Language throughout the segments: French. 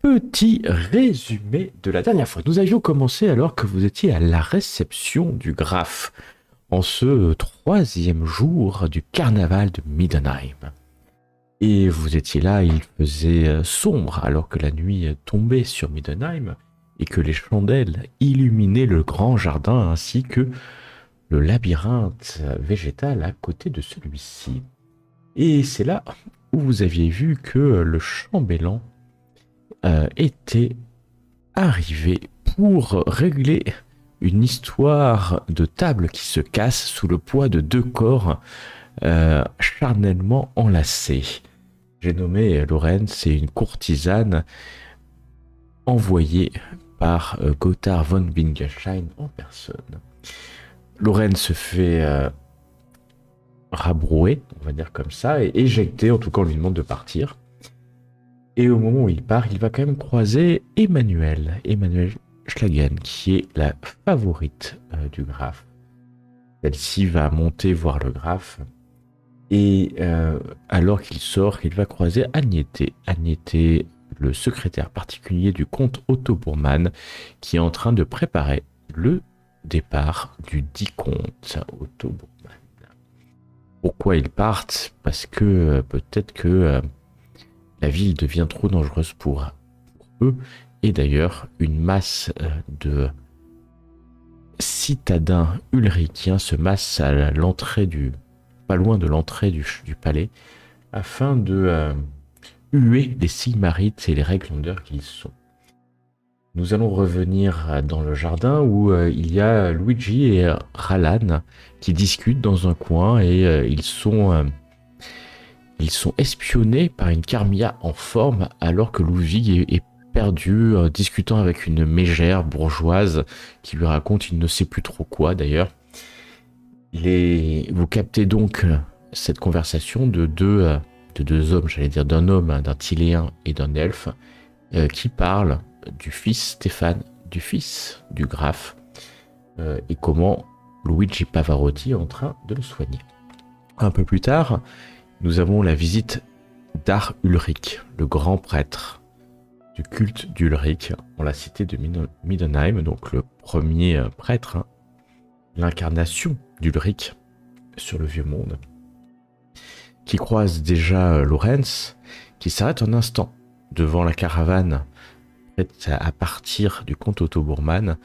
Petit résumé de la dernière fois. Nous avions commencé alors que vous étiez à la réception du Graf, en ce troisième jour du carnaval de Middenheim. Et vous étiez là, il faisait sombre alors que la nuit tombait sur Middenheim et que les chandelles illuminaient le grand jardin ainsi que le labyrinthe végétal à côté de celui-ci. Et c'est là où vous aviez vu que le chambellan était arrivé pour régler une histoire de table qui se casse sous le poids de deux corps charnellement enlacés. J'ai nommé Lorenz, c'est une courtisane envoyée par Gotthard von Bingelstein en personne. Lorenz se fait rabrouer, on va dire comme ça, et éjecter, en tout cas on lui demande de partir. Et au moment où il part, il va quand même croiser Emmanuel Schlagen, qui est la favorite du Graf. Celle-ci va monter voir le Graf, et alors qu'il sort, il va croiser Agnete, le secrétaire particulier du comte Otto Bourman, qui est en train de préparer le départ du dit comte Otto Bourman. Pourquoi ils partent? Parce que peut-être que la ville devient trop dangereuse pour eux. Et d'ailleurs, une masse de citadins ulrichiens se masse à l'entrée pas loin de l'entrée du palais, afin de huer les Sigmarites et les Réglandeurs qu'ils sont. Nous allons revenir dans le jardin où il y a Luigi et Ralan qui discutent dans un coin et ils sont espionnés par une Carmilla en forme alors que Ludwig est perdu discutant avec une mégère bourgeoise qui lui raconte il ne sait plus trop quoi d'ailleurs. Vous captez donc cette conversation de deux hommes, j'allais dire d'un homme, d'un Tiléen et d'un elfe qui parlent du fils Stéphane, du fils du Graf et comment Luigi Pavarotti est en train de le soigner. Un peu plus tard, nous avons la visite d'Ar Ulrich, le grand prêtre du culte d'Ulrich en la cité de Middenheim, donc le premier prêtre, hein, l'incarnation d'Ulrich sur le vieux monde, qui croise déjà Lorenz, qui s'arrête un instant devant la caravane prête à partir du comte Otto Bourman,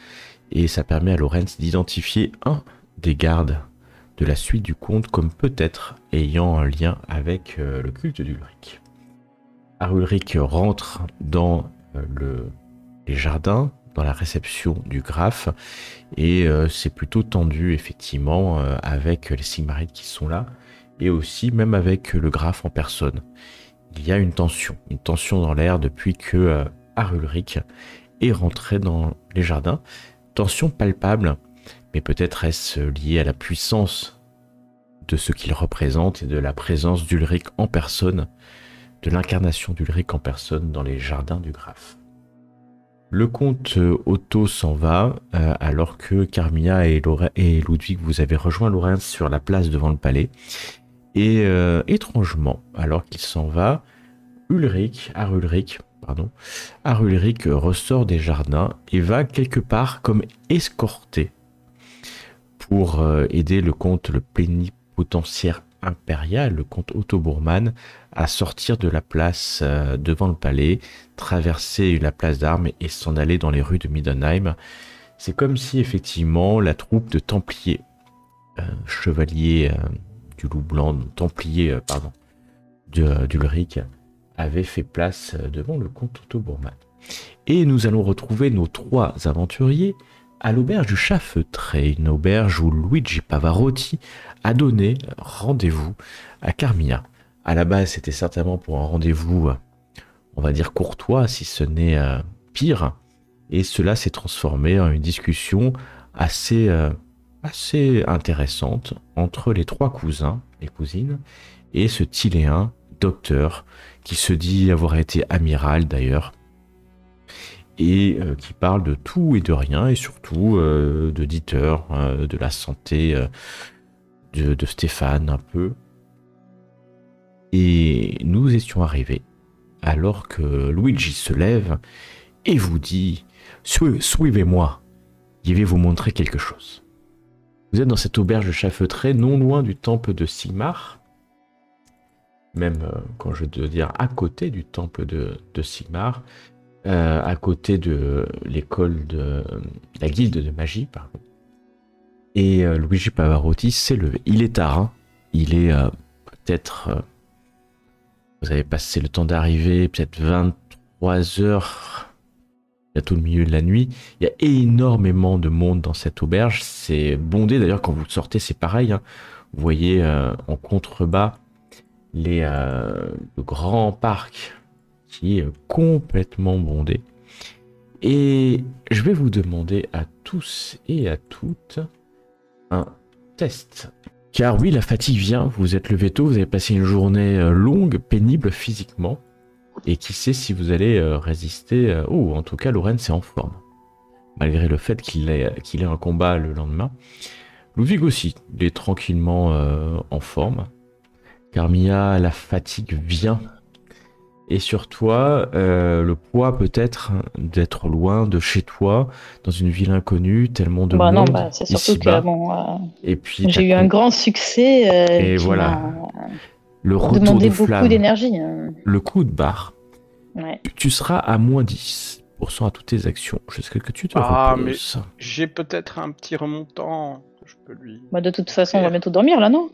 et ça permet à Lorenz d'identifier un des gardes de la suite du comte comme peut-être ayant un lien avec le culte d'Ulrich. Ulrich rentre dans les jardins, dans la réception du Graf, et c'est plutôt tendu effectivement avec les Sigmarites qui sont là, et aussi même avec le Graf en personne. Il y a une tension dans l'air depuis que Ulrich est rentré dans les jardins. Tension palpable, mais peut-être est-ce lié à la puissance de ce qu'il représente et de la présence d'Ulrich en personne, de l'incarnation d'Ulrich en personne dans les jardins du Graf. Le comte Otto s'en va alors que Carmilla et Ludwig, vous avez rejoint Lorenz sur la place devant le palais. Et étrangement, alors qu'il s'en va, Ulrich ressort des jardins et va quelque part comme escorté pour aider le comte, le plénipotentiaire impérial, le comte Otto Bourman, à sortir de la place devant le palais, traverser la place d'Armes et s'en aller dans les rues de Middenheim. C'est comme si effectivement la troupe de Templiers, chevaliers du loup blanc, Templiers, d'Ulrich, avait fait place devant le comte Otto Bourman. Et nous allons retrouver nos trois aventuriers à l'auberge du Chat Feutré, une auberge où Luigi Pavarotti a donné rendez-vous à Carmilla. À la base, c'était certainement pour un rendez-vous, on va dire courtois, si ce n'est pire, et cela s'est transformé en une discussion assez intéressante entre les trois cousins et cousines et ce Tiléen, docteur, qui se dit avoir été amiral d'ailleurs, et qui parle de tout et de rien, et surtout de Dieter, de la santé de Stéphane un peu. Et nous étions arrivés alors que Luigi se lève et vous dit « Suivez-moi, je vais vous montrer quelque chose. » Vous êtes dans cette auberge chafeutrée, non loin du temple de Sigmar, même quand je dois dire à côté du temple de Sigmar, à côté de l'école de la guilde de magie, pardon. Et Luigi Pavarotti s'est levé. Il est tard, hein. Il est peut-être... vous avez passé le temps d'arriver, peut-être 23 heures, bientôt le milieu de la nuit. Il y a énormément de monde dans cette auberge. C'est bondé, d'ailleurs, quand vous sortez, c'est pareil, hein. Vous voyez en contrebas le grand parc qui est complètement bondé. Et je vais vous demander à tous et à toutes un test. Car oui, la fatigue vient, vous êtes levé tôt, vous avez passé une journée longue, pénible physiquement. Et qui sait si vous allez résister... ou en tout cas, Lorenz est en forme. Malgré le fait qu'il ait un combat le lendemain. Ludwig aussi, il est tranquillement en forme. Carmilla, la fatigue vient. Et sur toi, le poids peut-être d'être loin de chez toi, dans une ville inconnue, tellement de monde. Non, c'est surtout que et puis, j'ai eu un grand succès et qui voilà. m'a Le retour demandé de flamme, beaucoup d'énergie. le coup de barre. Ouais. Tu seras à moins 10% à toutes tes actions jusqu'à ce que tu te reposes. Mais j'ai peut-être un petit remontant. Je peux lui... De toute façon, on va bientôt dormir là, non?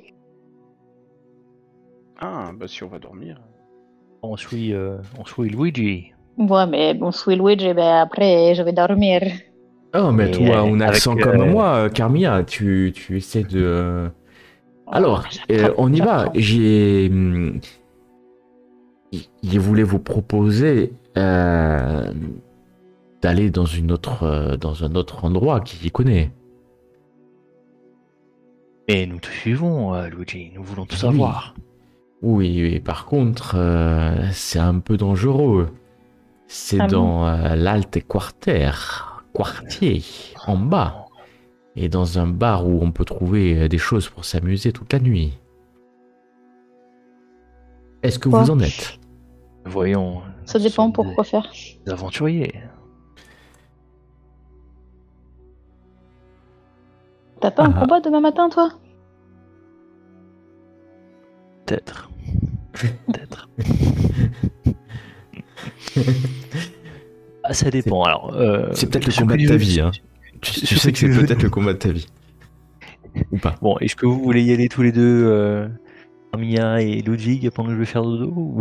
Ah, bah si on va dormir. On suit Luigi. Ouais, mais bon, sous Luigi, après, je vais dormir. Oh, mais Et toi, un avec, accent comme moi, Carmilla, tu essaies de... Alors, on y va. Je voulais vous proposer d'aller dans un autre endroit qui y connaît. Et nous te suivons, Luigi. Nous voulons tout Oui. savoir. Oui, par contre, c'est un peu dangereux. C'est dans l'Alte quartier, en bas. Et dans un bar où on peut trouver des choses pour s'amuser toute la nuit. Est-ce que vous en êtes? Voyons. Ça dépend pour quoi faire. Des aventuriers. T'as pas un combat demain matin, toi? Peut-être. Peut-être. Ça dépend. Alors, c'est peut-être le combat de ta vie. Hein. Tu sais que c'est peut-être le combat de ta vie. Ou pas. Bon, est-ce que vous voulez y aller tous les deux, Mia et Ludwig, pendant que je vais faire dodo ou...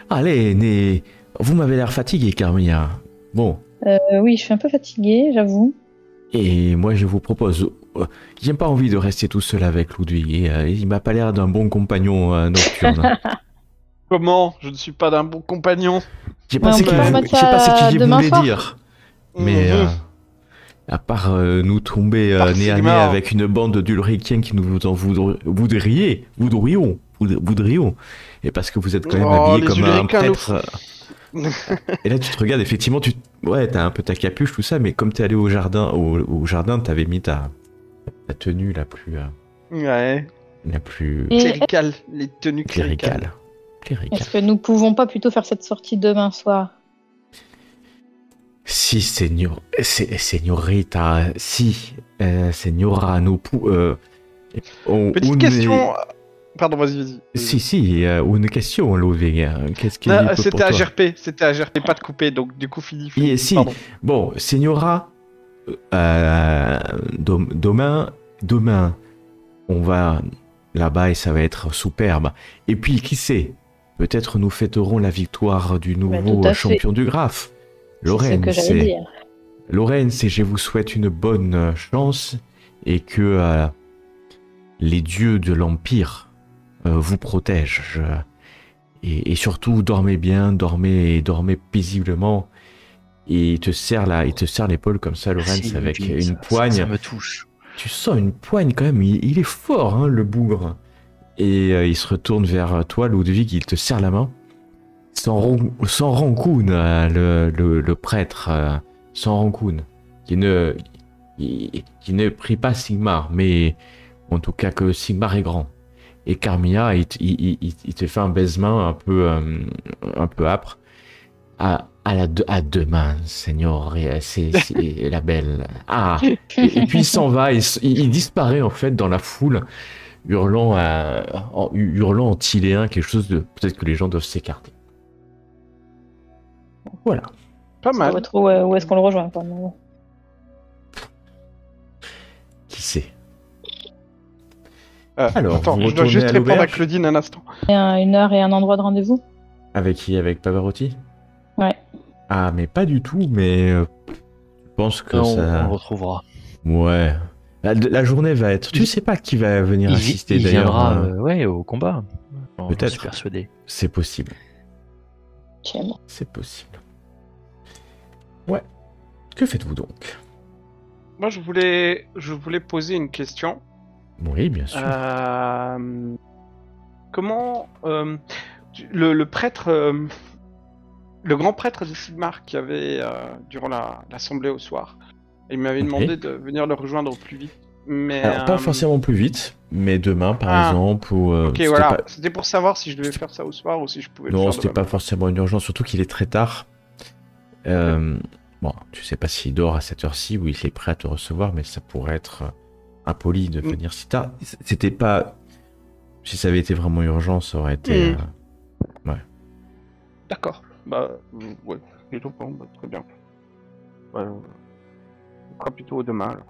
Allez, vous m'avez l'air fatigué, Carmilla. Bon. Oui, je suis un peu fatiguée, j'avoue. Et moi, je vous propose... j'ai pas envie de rester tout seul avec Ludwig. Il m'a pas l'air d'un bon compagnon nocturne. Comment? Je ne suis pas d'un bon compagnon. Je sais pas ce qu'il voulait dire. Mais à part nous tomber nez à nez avec une bande d'Ulrichiens qui nous en voudrions. Et parce que vous êtes quand même habillé comme un prêtre. Et là, tu te regardes, effectivement, ouais, t'as un peu ta capuche, tout ça, mais comme t'es allé au jardin, t'avais mis ta tenue la plus... ouais. La plus... Cléricale, les tenues cléricales. Est-ce que nous pouvons pas plutôt faire cette sortie demain soir? Si, Signorita, Signora, nous Petite question... Pardon, vas-y. Si, une question, Ludwig. Qu'est-ce qu'il dit c'était à GRP, pas de coupé, donc du coup, fini. Si, bon, Signora, demain, on va là-bas et ça va être superbe. Et puis, qui sait, peut-être nous fêterons la victoire du nouveau champion du Graphe. Lorenz, et je vous souhaite une bonne chance et que les dieux de l'Empire vous protègent. Et surtout, dormez bien, dormez paisiblement. Et il te serre l'épaule comme ça, Lorenz, avec une poigne. Ça me touche. Tu sens une poigne quand même, il est fort, hein, le bougre. Et il se retourne vers toi, Ludwig, il te serre la main. Sans rancune, le prêtre, sans rancune, qui ne prie pas Sigmar, mais en tout cas que Sigmar est grand. Et Carmilla, il te fait un baise-main un peu âpre. À demain, Seigneur, c'est la belle. Ah, et puis il s'en va, il disparaît en fait dans la foule, hurlant hurlant en tiléen, quelque chose de peut-être que les gens doivent s'écarter. Voilà. Pas On mal. va trouver où est-ce qu'on le rejoint, quand même. Qui sait? Alors, attends, vous je dois retournez juste à répondre à l'auberge Claudine un instant. Il y a une heure et un endroit de rendez-vous? Avec qui? Avec Pavarotti? Ouais. Ah, mais pas du tout, mais je pense que on ça... le retrouvera. Ouais. La journée va être... Tu sais pas qui va venir assister Il d'ailleurs. viendra ouais, au combat. J'en Peut-être. suis persuadé. C'est possible. Tiens. C'est possible. Ouais. Que faites-vous donc? Moi, je voulais poser une question. Oui, bien sûr. Comment le prêtre, le grand prêtre de Sigmar qui avait durant l'assemblée au soir, il m'avait Ok. demandé de venir le rejoindre au plus vite. Mais Alors, pas forcément plus vite, mais demain, par exemple, ou... ok, c'était voilà. pas- C'était pour savoir si je devais faire ça au soir ou si je pouvais le Non, faire c'était demain. pas forcément une urgence, surtout qu'il est très tard. Bon, tu sais pas s'il dort à cette heure-ci ou il est prêt à te recevoir, mais ça pourrait être impoli de venir si tard. C'était pas... Si ça avait été vraiment urgent, ça aurait été... D'accord. Bah, ouais. Plutôt bon, bah, très bien. Ouais, on fera plutôt demain, alors.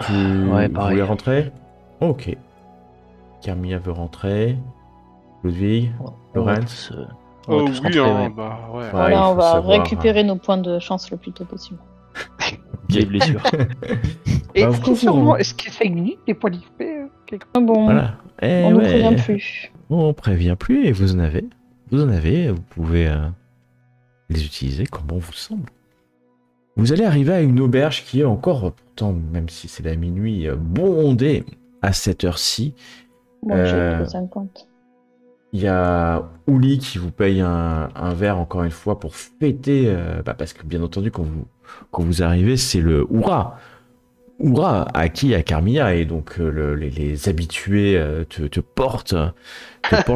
Tu Ouais, pareil. voulais rentrer? Ok. Carmilla veut rentrer. Ludwig? On va Lorenz? tous, on va tous rentrer, ouais. bah ouais. Ouais, il Voilà, faut on va savoir, récupérer nos points de chance le plus tôt possible. Les blessures. Et Bah, vous- est-ce que ça existe des points d'XP Ah bon, Voilà. Eh on nous ouais. prévient plus. On prévient plus et vous en avez. Vous pouvez les utiliser comme bon vous semble. Vous allez arriver à une auberge qui est encore, pourtant, même si c'est la minuit, bondée à cette heure-ci. Bon, j'ai plus 50. Il y a Ouli qui vous paye un verre encore une fois pour fêter, parce que bien entendu quand vous arrivez c'est le hurrah. Hurrah à qui? À Carmilla, et donc les habitués te portent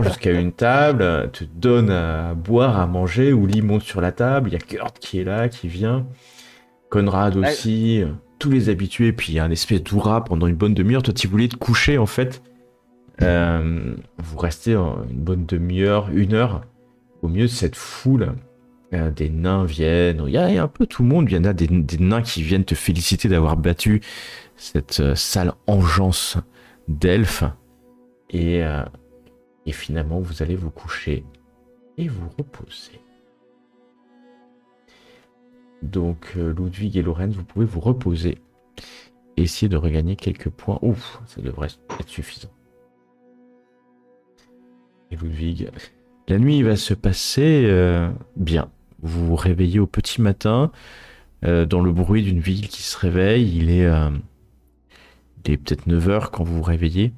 jusqu'à une table, te donnent à boire, à manger. Ouli monte sur la table, il y a Kurt qui est là, qui vient, Conrad aussi, tous les habitués, puis il y a un espèce d'hurrah pendant une bonne demi-heure. Toi tu voulais te coucher en fait. Vous restez une bonne demi-heure, une heure au milieu de cette foule. Des nains viennent, il y a un peu tout le monde, il y en a des nains qui viennent te féliciter d'avoir battu cette sale engeance d'elfes. Et finalement, vous allez vous coucher et vous reposer. Donc, Ludwig et Lorenz, vous pouvez vous reposer. Essayer de regagner quelques points. Ouf, ça devrait être suffisant. Et Ludwig, la nuit va se passer bien. Vous vous réveillez au petit matin dans le bruit d'une ville qui se réveille. Il est peut-être 9h quand vous vous réveillez.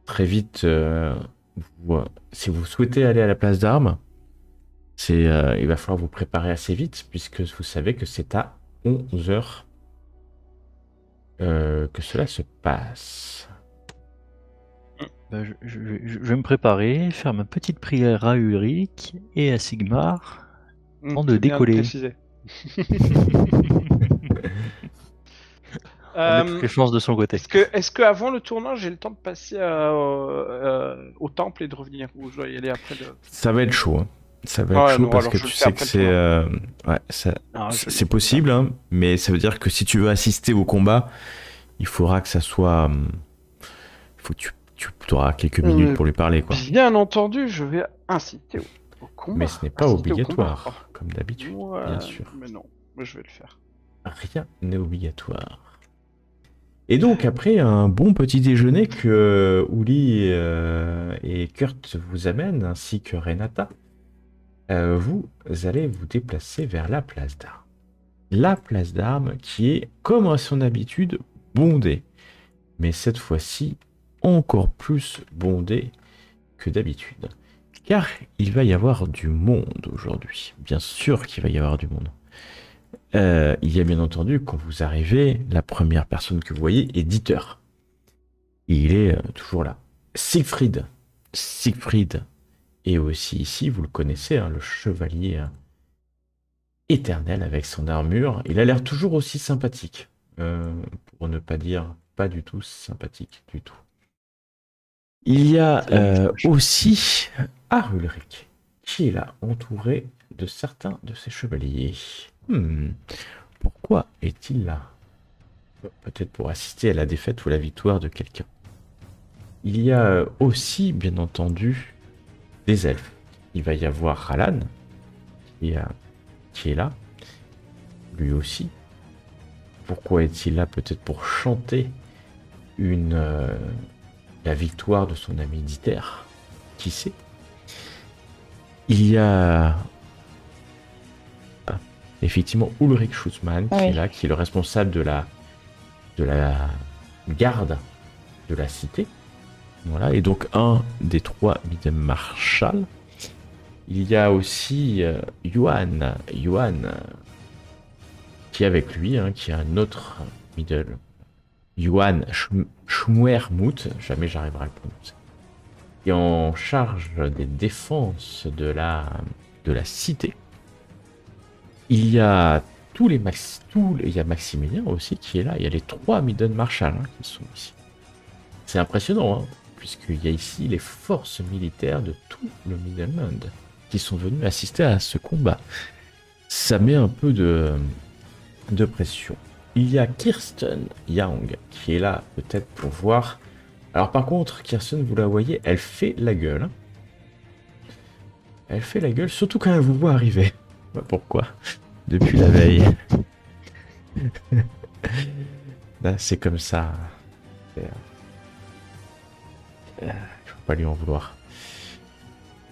Très vite, si vous souhaitez aller à la place d'armes, il va falloir vous préparer assez vite puisque vous savez que c'est à 11h que cela se passe. Bah, je vais me préparer, faire ma petite prière à Ulrich et à Sigmar avant de C'est bien décoller. préciser. On met toutes les chances de son côté. Est-ce que avant le tournoi, j'ai le temps de passer au temple et de revenir, ou je dois y aller après Ça va être chaud. Hein. Ça va être chaud non, parce alors que je le tu fais sais que après c'est... Non, je- c'est possible, hein, mais ça veut dire que si tu veux assister au combat, il faudra que ça soit... Il faut que tu auras quelques minutes pour lui parler, quoi. Bien entendu, je vais inciter au combat. Mais ce n'est pas Inciter au obligatoire, combat. comme d'habitude, Ouais, bien sûr. Mais non, mais je vais le faire. Rien n'est obligatoire. Et donc, après un bon petit déjeuner que Uli et Kurt vous amènent, ainsi que Renata, vous allez vous déplacer vers la place d'armes. La place d'armes qui est, comme à son habitude, bondée. Mais cette fois-ci, encore plus bondée que d'habitude. Car il va y avoir du monde aujourd'hui. Bien sûr qu'il va y avoir du monde. il y a bien entendu, quand vous arrivez, la première personne que vous voyez est Dieter. Il est toujours là. Siegfried. Siegfried est aussi ici, vous le connaissez, hein, le chevalier éternel avec son armure. Il a l'air toujours aussi sympathique, pour ne pas dire pas du tout sympathique du tout. Il y a aussi Arulric, qui est là, entouré de certains de ses chevaliers. Pourquoi est-il là? Peut-être pour assister à la défaite ou la victoire de quelqu'un. Il y a aussi, bien entendu, des elfes. Il va y avoir Ralan, qui est là, lui aussi. Pourquoi est-il là? Peut-être pour chanter la victoire de son ami Dieter. Qui sait? Il y a effectivement Ulrich Schutzmann qui est là, qui est le responsable de la garde de la cité. Voilà, et donc un des 3 Middle Marshal. Il y a aussi Johan qui est avec lui, hein, qui est un autre Middle. Johan Schmuermuth, jamais j'arriverai à le prononcer. Qui est en charge des défenses de la cité. Il y a il y a Maximilien aussi qui est là. Il y a les 3 Middle Marshal qui sont ici. C'est impressionnant, hein, puisqu'il y a ici les forces militaires de tout le Middleland qui sont venus assister à ce combat. Ça met un peu de pression. Il y a Kirsten Young qui est là peut-être pour voir. Alors par contre, Kirsten, vous la voyez, elle fait la gueule. Elle fait la gueule, surtout quand elle vous voit arriver. Pourquoi? Depuis la veille. Là, c'est comme ça. Il ne faut pas lui en vouloir.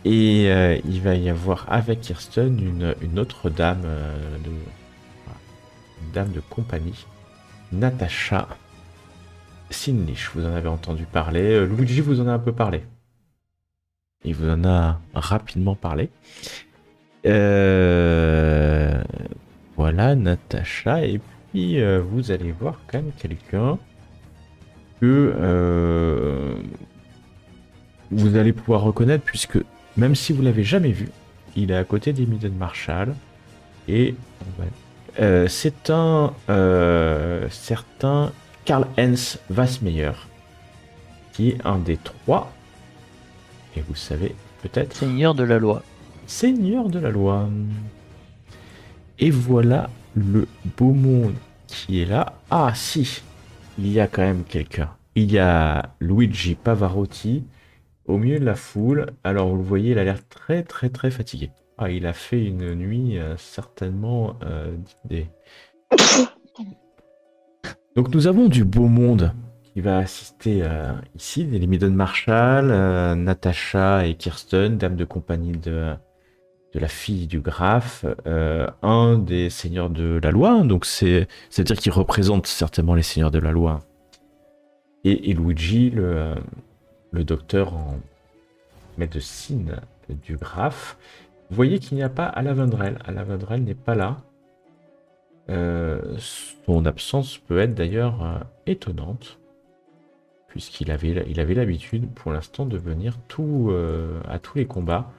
Et il va y avoir avec Kirsten une autre dame de compagnie, Natasha Sinlich. Vous en avez entendu parler. Luigi vous en a un peu parlé. Il vous en a rapidement parlé. Voilà, Natasha. Et puis, vous allez voir quand même quelqu'un que vous allez pouvoir reconnaître, puisque même si vous l'avez jamais vu, il est à côté des Middle Marshal. Et c'est un certain Karl-Heinz Wassmeyer, qui est un des 3. Et vous savez peut-être... Seigneur de la loi. Seigneur de la loi. Et voilà le beau monde qui est là. Ah si, il y a quand même quelqu'un. Il y a Luigi Pavarotti au milieu de la foule. Alors vous le voyez, il a l'air très très très fatigué. Ah, il a fait une nuit certainement Donc nous avons du beau monde qui va assister ici, les Middle Marshal, Natasha et Kirsten, dame de compagnie de la fille du graphe, un des seigneurs de la loi, donc c'est-à-dire qu'il représente certainement les seigneurs de la loi, et Luigi, le docteur en médecine du graphe. Vous voyez qu'il n'y a pas Alavendrel. Alavendrel n'est pas là. Son absence peut être d'ailleurs étonnante, puisqu'il avait l'habitude pour l'instant de venir à tous les combats.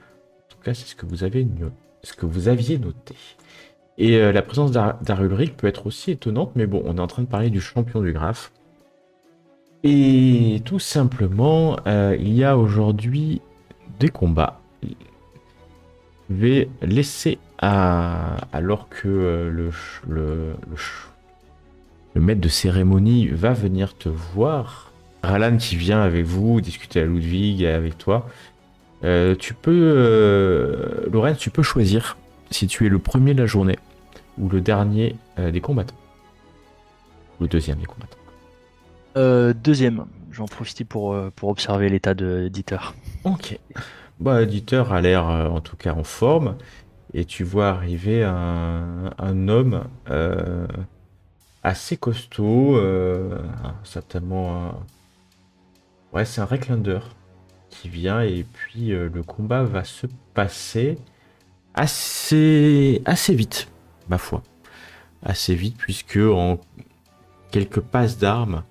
En tout cas, c'est ce que vous aviez noté. Et la présence d'Arulric peut être aussi étonnante, mais bon, on est en train de parler du champion du graphe. Et tout simplement, il y a aujourd'hui des combats. Je vais laisser alors que le maître de cérémonie va venir te voir. Ralan qui vient avec vous, discuter à Ludwig et avec toi. Tu peux, Lorenz, tu peux choisir si tu es le premier de la journée ou le dernier des combattants. Ou le deuxième des combattants. Deuxième. J'en profite pour observer l'état de Dieter. Ok. Bah, Dieter a l'air en tout cas en forme. Et tu vois arriver un homme assez costaud, certainement. Ouais, c'est un Recklander qui vient, et puis le combat va se passer assez vite, ma foi. assez vite, puisque en quelques passes d'armes,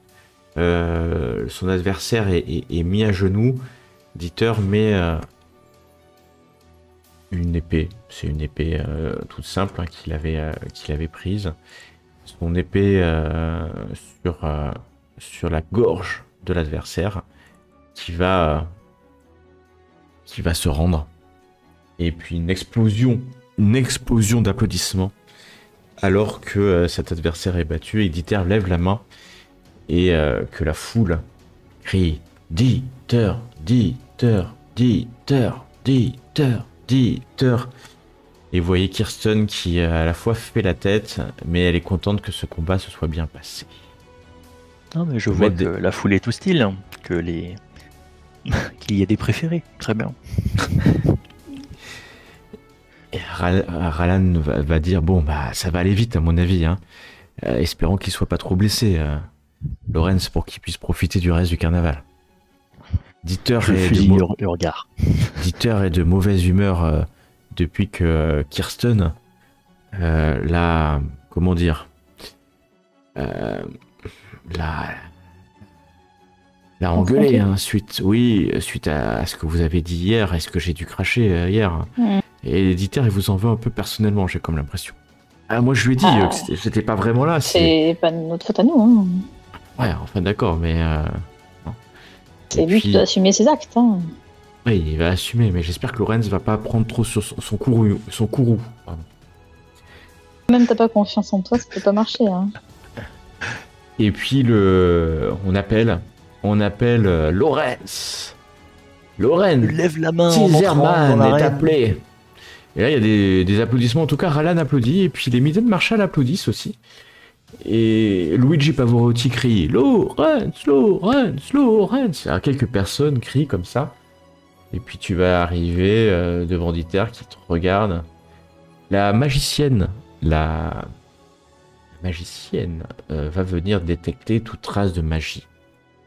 son adversaire est mis à genoux. Dieter met une épée. C'est une épée toute simple, hein, qu'il avait prise. Son épée sur la gorge de l'adversaire qui va se rendre. Et puis une explosion d'applaudissements alors que cet adversaire est battu, et Dieter lève la main et que la foule crie Dieter, Dieter, Dieter, Dieter, Dieter. Et vous voyez Kirsten qui à la fois fait la tête, mais elle est contente que ce combat se soit bien passé. Non, mais je vois que la foule est tout style, hein, qu'il y a des préférés. Très bien. Et Ralan va dire bon bah ça va aller vite à mon avis, hein. Espérons qu'il soit pas trop blessé, Lorenz, pour qu'il puisse profiter du reste du carnaval. Dieter est de mauvaise humeur depuis que Kirsten l'a engueulé, hein, suite à ce que vous avez dit hier, est-ce que j'ai dû cracher hier. Et Dieter, il vous en veut un peu personnellement, j'ai comme l'impression. Ah, moi je lui ai dit que c'était pas vraiment là. C'est pas notre faute à nous. Hein. Ouais, enfin d'accord, mais... non. C'est lui qui doit assumer ses actes. Hein. Oui, il va assumer, mais j'espère que Lorenz va pas prendre trop sur son courroux. Pardon. Même t'as pas confiance en toi, ça peut pas marcher. Hein. Et puis on appelle Lorenz. Lorenz, lève la main. Caesarman est appelé. Et là, il y a des applaudissements. En tout cas, Ralan applaudit. Et puis les Maiden Marshall applaudissent aussi. Et Luigi Pavarotti crie Lorenz, Lorenz, Lorenz. Alors, quelques personnes crient comme ça. Et puis tu vas arriver devant Dieter qui te regarde. La magicienne va venir détecter toute trace de magie.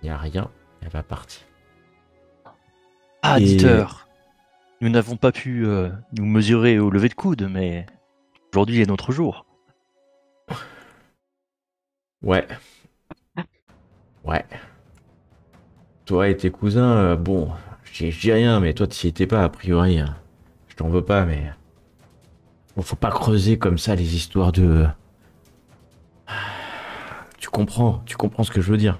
Il n'y a rien, elle va partir. Ah, Dieter, nous n'avons pas pu nous mesurer au lever de coude, mais aujourd'hui est notre jour. Ouais. Toi et tes cousins, bon, je dis rien, mais toi t'y étais pas a priori. Je t'en veux pas, mais bon, faut pas creuser comme ça les histoires de... Tu comprends ce que je veux dire.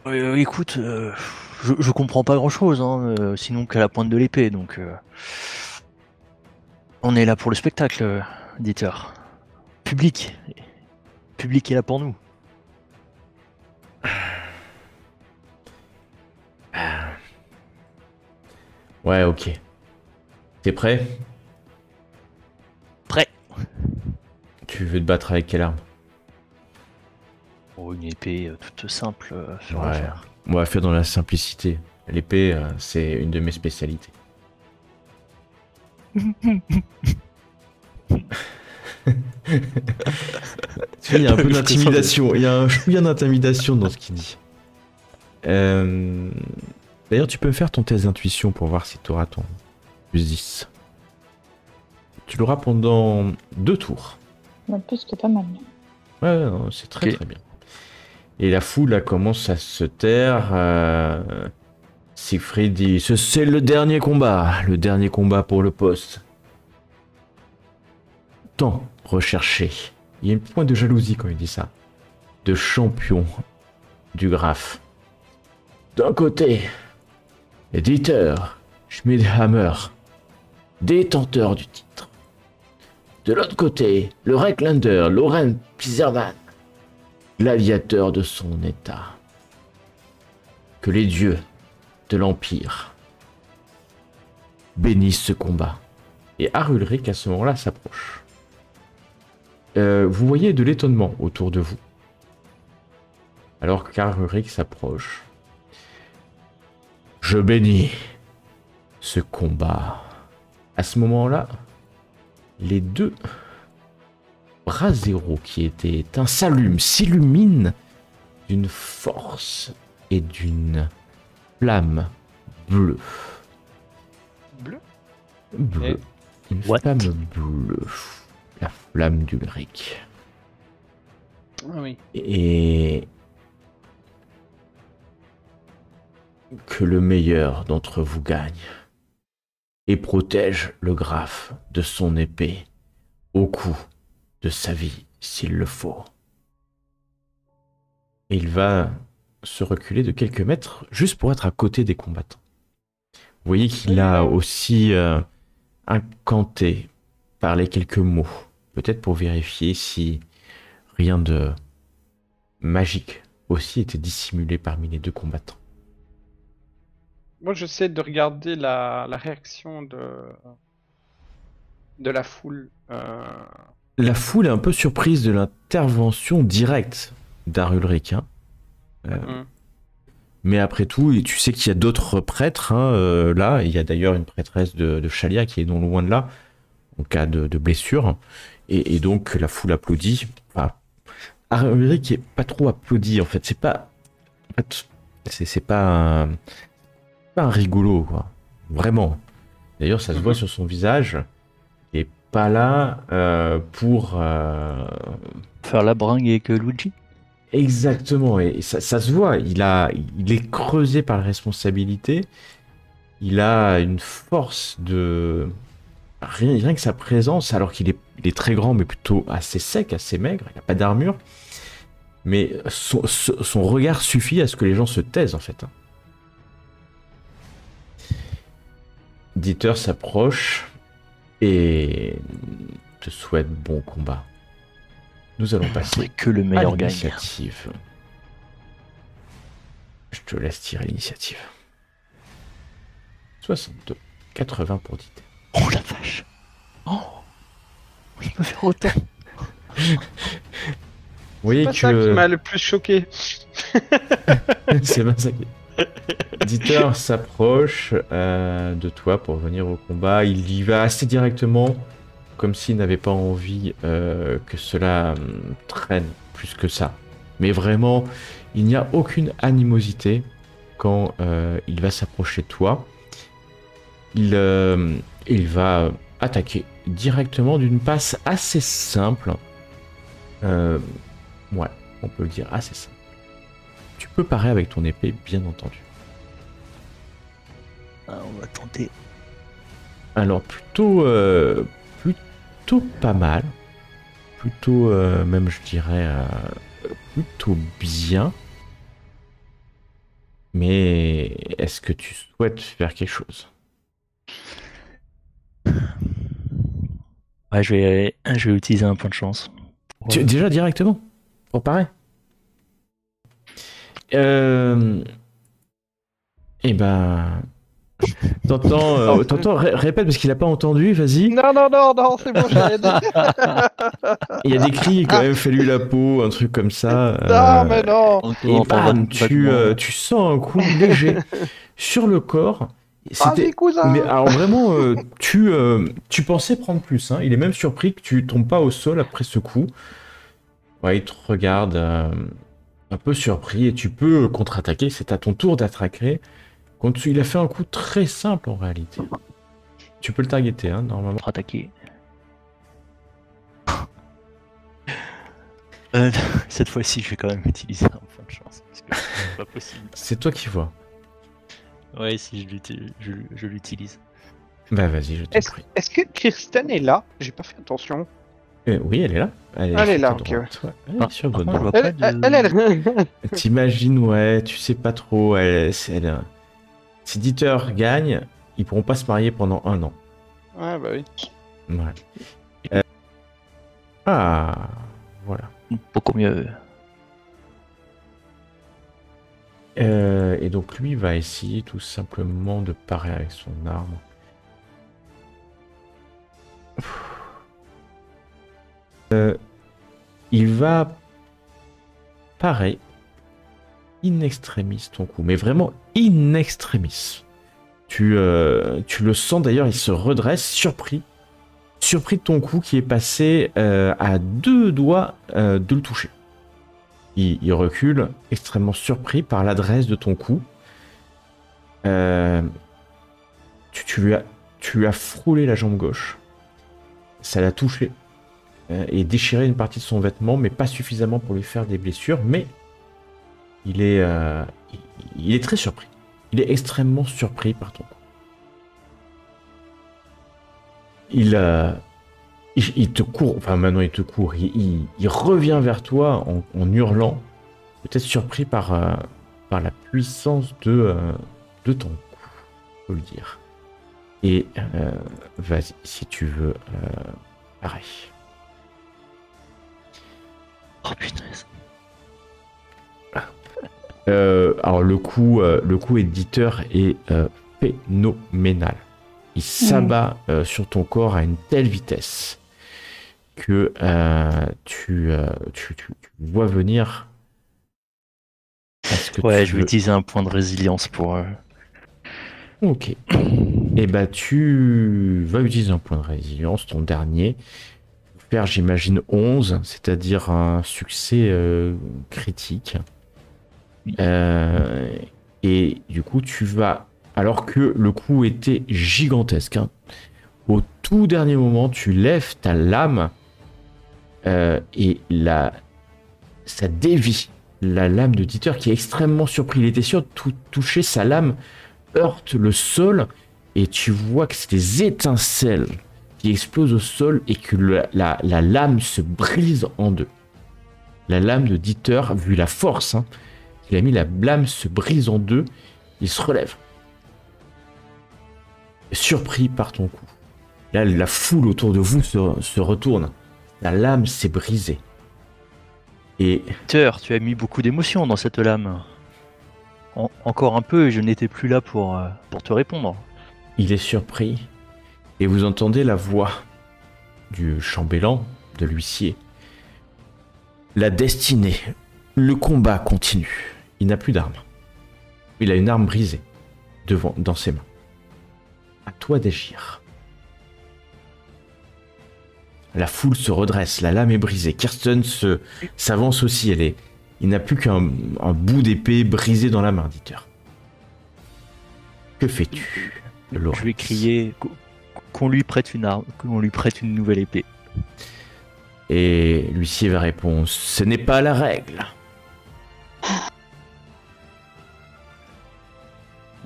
Écoute, je comprends pas grand-chose, hein, sinon qu'à la pointe de l'épée, donc... On est là pour le spectacle, Dieter. Public est là pour nous. Ouais, ok. T'es prêt? Prêt. Tu veux te battre avec quelle arme? Oh, une épée toute simple sur Ouais. l'affaire. On va faire dans la simplicité. L'épée, c'est une de mes spécialités. Il y a un peu d'intimidation. Il y a un chouïa d'intimidation dans ce qu'il dit. D'ailleurs, tu peux faire ton test d'intuition pour voir si tu auras ton plus 10. Tu l'auras pendant 2 tours. En plus, c'est pas mal. Ouais, non, c'est très très bien. Et la foule là, commence à se taire. Siegfried dit c'est le dernier combat pour le poste. Tant recherché. Il y a une pointe de jalousie quand il dit ça. De champion du Graf. D'un côté, Dieter Schmidhammer, détenteur du titre. De l'autre côté, le Recklander Lorenz Caesarman, gladiateur de son état. Que les dieux de l'Empire bénissent ce combat. Et Arulric, à ce moment-là, s'approche. Vous voyez de l'étonnement autour de vous. Alors qu'Arulric s'approche. Je bénis ce combat. À ce moment-là, les 2 bras zéro qui étaient éteints s'illuminent d'une force et d'une flamme bleue. Bleu. Bleu. Une What? flamme bleue. la flamme d'Ulrich. Ah oui. Et que le meilleur d'entre vous gagne et protège le graphe de son épée au coup de sa vie s'il le faut. Et il va se reculer de quelques mètres juste pour être à côté des combattants. Vous voyez qu'il a aussi incanté, parlé quelques mots, peut-être pour vérifier si rien de magique aussi était dissimulé parmi les deux combattants. Moi, j'essaie de regarder la réaction de la foule. La foule est un peu surprise de l'intervention directe d'Arulric. Mais après tout, et tu sais qu'il y a d'autres prêtres là. Il y a d'ailleurs une prêtresse de Chalia qui est non loin de là, en cas de blessure. Et donc la foule applaudit. Enfin, Arulric est pas trop applaudi en fait. C'est pas. En fait, c'est pas un rigolo, quoi. Vraiment. D'ailleurs, ça se voit sur son visage. Il est pas là pour faire la bringue avec Luigi. Exactement, et ça se voit, il est creusé par la responsabilité, il a une force de... Rien que sa présence, alors qu'il est très grand, mais plutôt assez sec, assez maigre, il n'a pas d'armure, mais son regard suffit à ce que les gens se taisent, en fait. Dieter s'approche et te souhaite bon combat. Nous allons passer que le meilleur gagne. l'initiative. Je te laisse tirer l'initiative. 62, 80 pour Dieter. Oh la vache. Oh, je peux faire autant. Vous voyez C'est ça qui que m'a le plus choqué. c'est massacré. Dieter s'approche de toi pour venir au combat. Il y va assez directement, comme s'il n'avait pas envie que cela traîne plus que ça. Mais vraiment, il n'y a aucune animosité quand il va s'approcher de toi. Il va attaquer directement d'une passe assez simple. Ouais, on peut le dire assez simple. Tu peux parer avec ton épée, bien entendu. Ah, on va tenter. Alors plutôt pas mal, plutôt même je dirais plutôt bien. Mais est-ce que tu souhaites faire quelque chose? Ouais, je vais utiliser un point de chance. Déjà directement pour parer. Eh ben, t'entends, répète parce qu'il a pas entendu. Vas-y. Non, c'est bon, j'arrête. Il y a des cris quand même, fais-lui la peau, un truc comme ça. Non, mais non. Et bam, tu sens un coup léger sur le corps. Vas-y, cousin. Mais alors vraiment, tu pensais prendre plus. Hein. Il est même surpris que tu tombes pas au sol après ce coup. Ouais, il te regarde un peu surpris et tu peux contre-attaquer. C'est à ton tour d'attaquer. Il a fait un coup très simple en réalité. Tu peux le targeter, hein, normalement. Contre-attaquer. Cette fois-ci, je vais quand même utiliser un point de chance. Parce que c'est pas possible. C'est toi qui vois. Ouais, si je l'utilise. Bah vas-y, je t'en prie. Est-ce que Kirsten est là? J'ai pas fait attention. Oui, elle est là. Elle est sur là, ta ok. droite. Ouais, elle est sur votre contre, je droite. vois pas de... Elle. T'imagines, ouais, tu sais pas trop. Si Dieter gagne, ils pourront pas se marier pendant 1 an. Ouais, bah oui. Ouais. Voilà. Beaucoup mieux. Et donc lui va essayer tout simplement de parer avec son arme. Il va parer in extremis ton coup, mais vraiment in extremis. Tu le sens d'ailleurs, il se redresse, surpris de ton coup qui est passé à 2 doigts de le toucher. Il recule, extrêmement surpris par l'adresse de ton coup. Tu lui as frôlé la jambe gauche. Ça l'a touché. et déchirer une partie de son vêtement, mais pas suffisamment pour lui faire des blessures. Mais il est très surpris. Il est extrêmement surpris par ton coup. Il te court, enfin maintenant il te court, il revient vers toi en hurlant, peut-être surpris par la puissance de ton coup, faut le dire. Et vas-y, si tu veux, pareil. Oh punaise. Alors le coup éditeur est phénoménal. Il s'abat sur ton corps à une telle vitesse que tu vois venir. Ouais, je vais utiliser un point de résilience pour. Ok. Et bah tu vas utiliser un point de résilience, ton dernier. Faire, j'imagine, 11, c'est-à-dire un succès critique. Et du coup, tu vas. Alors que le coup était gigantesque, hein, au tout dernier moment, tu lèves ta lame et ça dévie la lame de Dieter qui est extrêmement surpris. Il était sûr de toucher, sa lame heurte le sol et tu vois que c'est des étincelles qui explosent au sol et que la lame se brise en deux. La lame de Dieter, vu la force qu'il a mis, la lame se brise en deux, il se relève. Surpris par ton coup. Là, la foule autour de vous se retourne. La lame s'est brisée. Et Peter, tu as mis beaucoup d'émotion dans cette lame. Encore un peu et je n'étais plus là pour te répondre. il est surpris. Et vous entendez la voix du chambellan, de l'huissier. La destinée, le combat continue. Il n'a plus d'arme. Il a une arme brisée dans ses mains. À toi d'agir. La foule se redresse, la lame est brisée. Kirsten s'avance aussi, il n'a plus qu'un bout d'épée brisé dans la main, Dieter. Que fais-tu, Laurence ? Je vais crier qu'on lui prête une arme, qu'on lui prête une nouvelle épée. Et l'huissier va répondre, ce n'est pas la règle.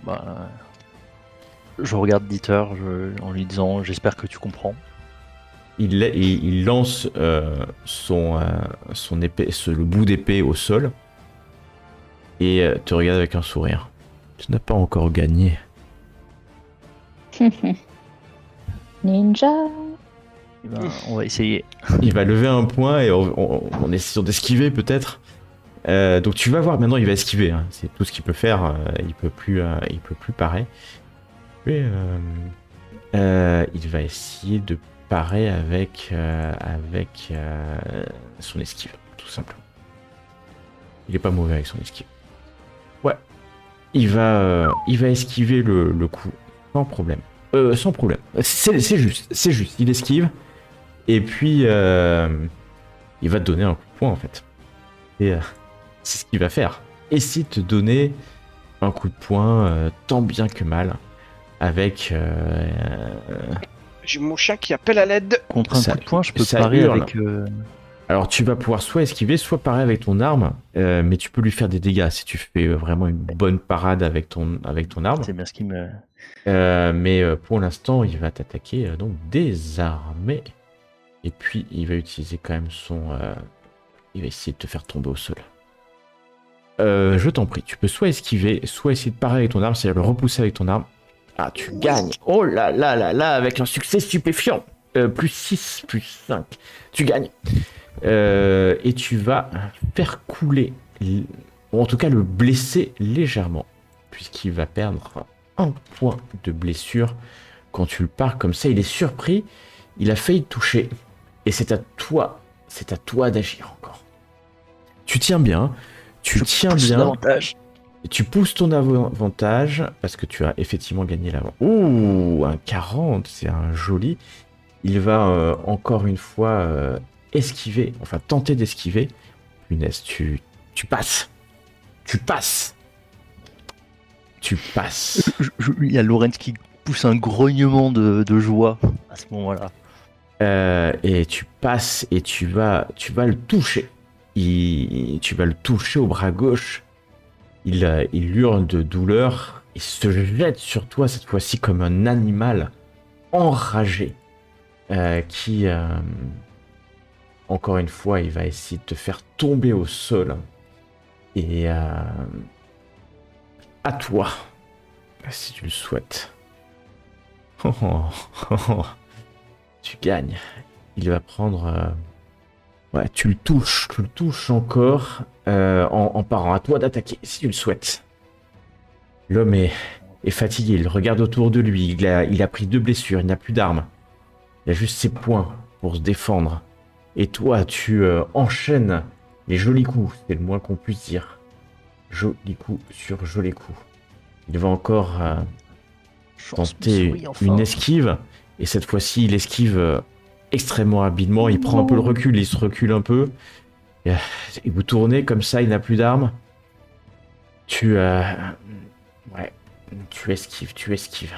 Bah, je regarde Dieter en lui disant j'espère que tu comprends. Il lance son épée, le bout d'épée au sol et te regarde avec un sourire. Tu n'as pas encore gagné. Ninja. Eh ben, on va essayer. Il va lever un poing et on essayant d'esquiver peut-être. Donc tu vas voir, maintenant il va esquiver, hein. C'est tout ce qu'il peut faire. Il peut plus parer. Et, il va essayer de parer avec son esquive, tout simplement. Il est pas mauvais avec son esquive. Ouais. Il va esquiver le coup sans problème. Sans problème. C'est juste. Il esquive. Et puis il va te donner un coup de poing en fait. Et c'est ce qu'il va faire. Essayer de te donner un coup de poing tant bien que mal avec. J'ai mon chien qui appelle à l'aide. Contre un coup de poing, je peux parer hurle. avec. Alors tu vas pouvoir soit esquiver, soit parer avec ton arme, mais tu peux lui faire des dégâts si tu fais vraiment une bonne parade avec ton arme. C'est bien ce qui me. Mais pour l'instant, il va t'attaquer donc désarmé. Et puis il va utiliser quand même il va essayer de te faire tomber au sol. Je t'en prie, tu peux soit esquiver, soit essayer de parer avec ton arme, c'est-à-dire le repousser avec ton arme. Ah, tu gagnes. Oh là là là là, avec un succès stupéfiant. Plus 6, plus 5. Tu gagnes. Et tu vas faire couler, ou en tout cas le blesser légèrement, puisqu'il va perdre un point de blessure quand tu le pars comme ça. Il est surpris, il a failli te toucher, et c'est à toi d'agir encore. Tu tiens bien, et tu pousses ton avantage, parce que tu as effectivement gagné l'avant. Ouh, un 40, c'est un joli. Il va encore une fois esquiver, enfin tenter d'esquiver. Punaise, tu passes. Tu passes. Il y a Laurence qui pousse un grognement de joie à ce moment-là. Et tu passes et tu vas le toucher. Tu vas le toucher au bras gauche. Il hurle de douleur. Il se jette sur toi cette fois-ci comme un animal enragé qui, encore une fois, il va essayer de te faire tomber au sol. Et à toi, si tu le souhaites. Tu gagnes. Il va prendre... Ouais, tu le touches encore en parant. À toi d'attaquer, si tu le souhaites. L'homme est fatigué, il regarde autour de lui. Il a pris 2 blessures, il n'a plus d'armes. Il a juste ses poings pour se défendre. Et toi, tu enchaînes les jolis coups, c'est le moins qu'on puisse dire. Jolis coups sur jolis coups. Il va encore tenter une esquive. Et cette fois-ci, il esquive extrêmement habilement. Il prend un peu le recul, il se recule un peu. Et vous tournez comme ça, il n'a plus d'armes. Tu esquives.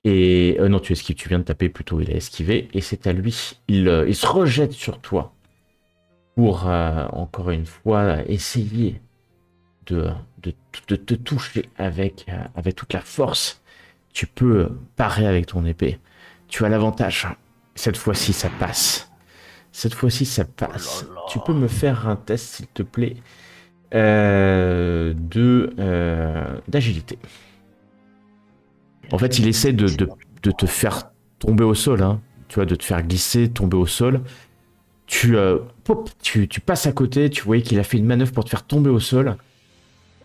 Et non, tu esquives, tu viens de taper plutôt, il a esquivé. Et c'est à lui. Il se rejette sur toi pour, encore une fois, essayer de te toucher avec toute la force. Tu peux parer avec ton épée. Tu as l'avantage. Cette fois-ci, ça passe. Tu peux me faire un test, s'il te plaît, d'agilité. En fait, il essaie de te faire tomber au sol. Hein. Tu vois, de te faire glisser, tomber au sol. Tu passes à côté. Tu voyais qu'il a fait une manœuvre pour te faire tomber au sol.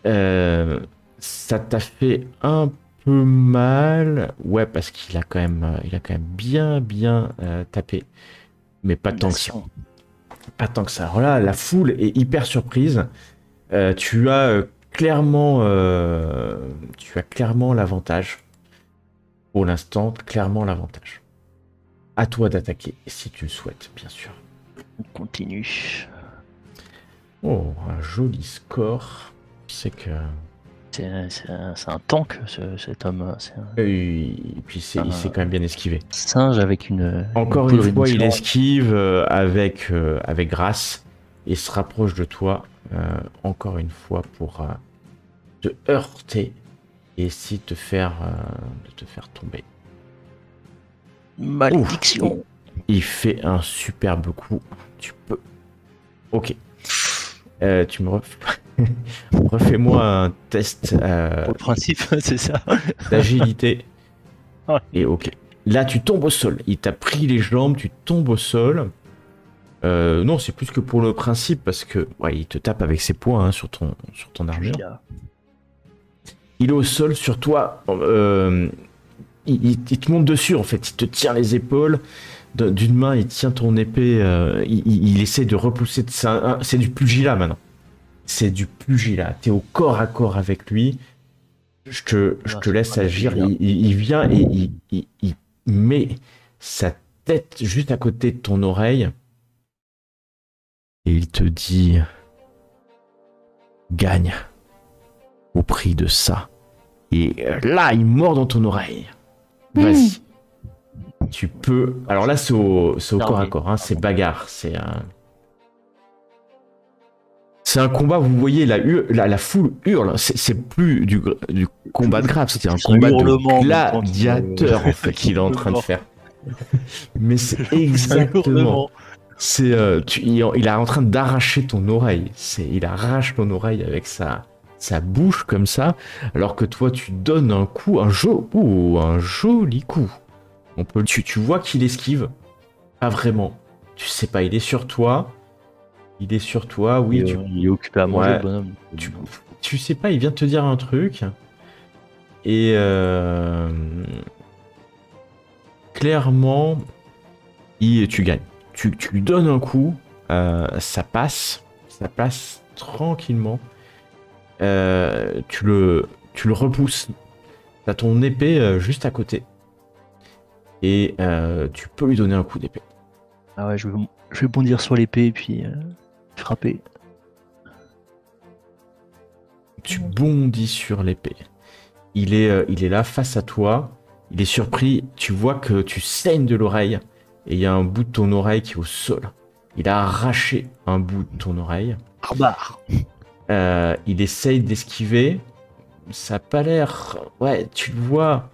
Ça t'a fait un peu mal, ouais, parce qu'il a quand même bien tapé, mais pas tant que ça. Alors là, la foule est hyper surprise. Tu as clairement l'avantage. Pour l'instant, clairement l'avantage. À toi d'attaquer, si tu le souhaites, bien sûr. On continue. Oh, un joli score. C'est que... C'est un tank, cet homme. Et puis il s'est quand même bien esquivé. Singe avec une... Encore une fois, il esquive avec grâce et se rapproche de toi encore une fois pour te heurter et essayer de te faire tomber. Malédiction. Ouf, il fait un superbe coup. Tu peux... Ok. Tu me refais-moi un test Pour le principe, c'est ça. d'agilité. Ouais. Et ok. Là, tu tombes au sol. Il t'a pris les jambes, tu tombes au sol. Non, c'est plus que pour le principe, parce que ouais, il te tape avec ses poings hein, sur ton armure. Il est au sol sur toi. Il te monte dessus, en fait. Il te tire les épaules. D'une main, il tient ton épée. Il essaie de repousser. C'est du pugilat maintenant. C'est du pugilat. T'es au corps à corps avec lui. Je te laisse agir. Il vient et il met sa tête juste à côté de ton oreille. Et il te dit: gagne au prix de ça. Et là, il mord dans ton oreille. Vas-y. Tu peux... Alors là, c'est au corps à corps. Hein, c'est bagarre. C'est un combat, vous voyez, la foule hurle. C'est plus du combat de grave. C'est un combat de gladiateur, en fait, qu'il est en train de faire. Mais c'est exactement... il est en train d'arracher ton oreille. Il arrache ton oreille avec sa bouche comme ça, alors que toi, tu donnes un coup, un joli coup. Tu vois qu'il esquive. Pas vraiment. Tu sais pas, il est sur toi. Oui. Il est occupé à manger, ouais, le bonhomme. Tu sais pas, il vient de te dire un truc. Et clairement, tu gagnes. Tu lui donnes un coup. Ça passe tranquillement. Tu le repousses. T'as ton épée juste à côté. Et tu peux lui donner un coup d'épée. Ah ouais, je vais bondir sur l'épée et puis frapper. Tu bondis sur l'épée. Il est là face à toi. Il est surpris, tu vois que tu saignes de l'oreille et il y a un bout de ton oreille qui est au sol. Il a arraché un bout de ton oreille. Barbare. Il essaye d'esquiver. Ça a pas l'air... Ouais, tu le vois,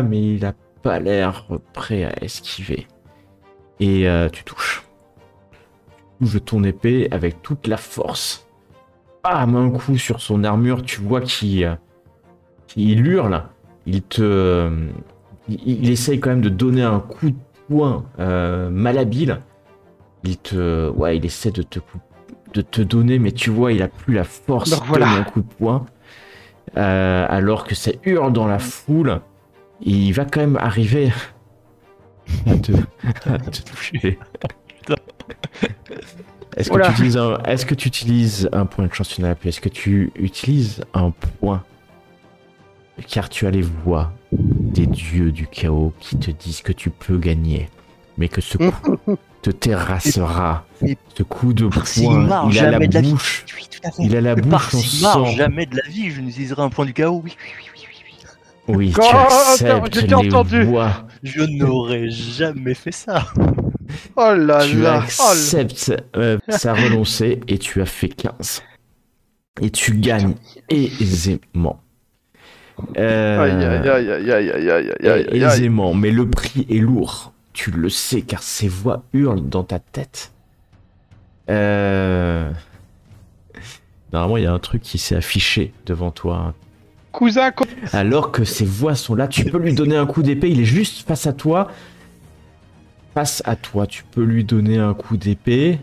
mais il a pas l'air prêt à esquiver. Et tu touches. Tu touches de ton épée avec toute la force. Bam, un coup sur son armure, tu vois qu'il hurle. Il essaye quand même de donner un coup de poing malhabile. Il essaie de te donner, mais tu vois, il a plus la force Donc de voilà. donner un coup de poing. Alors que ça hurle dans la foule. Il va quand même arriver à te toucher. Est-ce Voilà. que tu utilises un point de chance sur la pluie? Est-ce que tu utilises un point? Car tu as les voix des dieux du chaos qui te disent que tu peux gagner, mais que ce coup te terrassera. Mais- Ce coup de Par poing, Sigmar, il a la jamais de la vie. bouche. Oui, tout à fait. Il a la Mais par bouche en Sigmar, sang. jamais de la vie, je n'utiliserai un point du chaos. Oui. Oui, tu Oh, acceptes j'ai bien les entendu. voix. Je n'aurais jamais fait ça. Oh là Tu là. acceptes sa renoncée et tu as fait 15. Et tu gagnes aisément. Aïe aïe aïe aïe aïe aïe aïe aïe aïe aïe. Aisément, mais le prix est lourd. Tu le sais car ces voix hurlent dans ta tête. Normalement, il y a un truc qui s'est affiché devant toi. Cousin, Alors que ces voix sont là, tu peux lui donner un coup d'épée. Il est juste face à toi. Face à toi, tu peux lui donner un coup d'épée.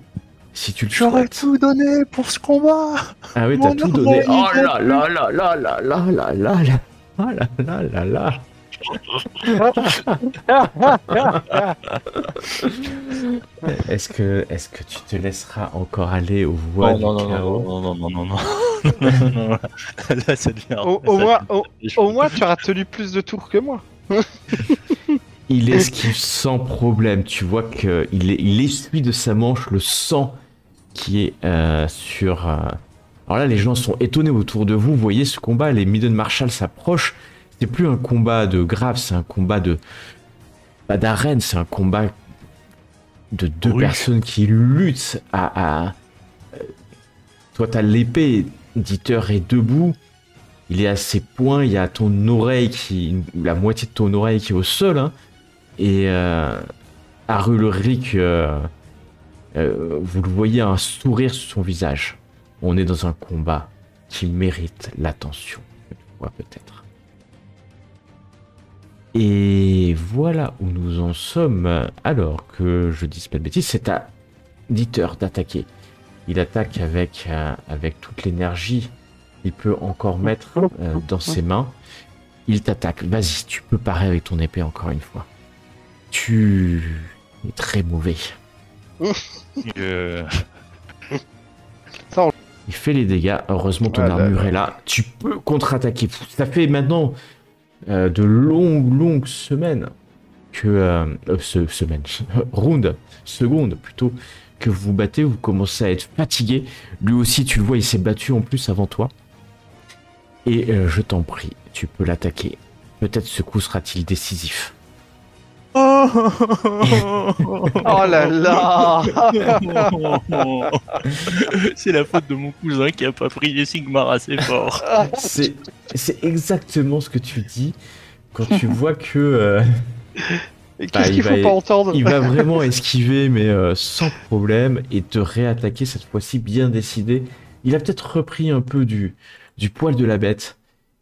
Si tu le J'aurais souhaites. tout donné pour ce combat. Ah oui, Mon t'as tout armure, donné. il Oh vaut là là là là là là là là là. Oh là là là là. Est-ce que tu te laisseras encore aller aux voix du chaos? Non. Là, ça devient. au moins, tu auras tenu plus de tours que moi. Il esquive sans problème. Tu vois qu'il essuie de sa manche le sang qui est sur... Alors là, les gens sont étonnés autour de vous. Vous voyez ce combat, les Midden Marshall s'approchent. C'est plus un combat de grave, c'est un combat de... Pas d'arène, c'est un combat de deux personnes qui luttent Toi, t'as l'épée, Dieter est debout. Il est à ses poings, il y a ton oreille la moitié de ton oreille qui est au sol, hein. Et Arulric, vous le voyez, un sourire sur son visage. On est dans un combat qui mérite l'attention, peut-être. Et voilà où nous en sommes. Alors que je dis pas de bêtises, c'est à Dieter d'attaquer. Il attaque avec toute l'énergie qu'il peut encore mettre dans ses mains. Il t'attaque. Vas-y, tu peux parer avec ton épée encore une fois. Tu es très mauvais. Il fait les dégâts. Heureusement, ton armure est là. Tu peux contre-attaquer. Ça fait maintenant de longues semaines que... secondes plutôt, que vous vous battez. Vous commencez à être fatigué. Lui aussi, tu le vois, il s'est battu en plus avant toi. Et je t'en prie, tu peux l'attaquer. Peut-être ce coup sera-t-il décisif. Oh là là. C'est la faute de mon cousin qui a pas pris les Sigmar assez fort. C'est exactement ce que tu dis quand tu vois que... Qu'est-ce qu'il faut pas entendre? Il va vraiment esquiver, mais sans problème, et te réattaquer cette fois-ci bien décidé. Il a peut-être repris un peu du poil de la bête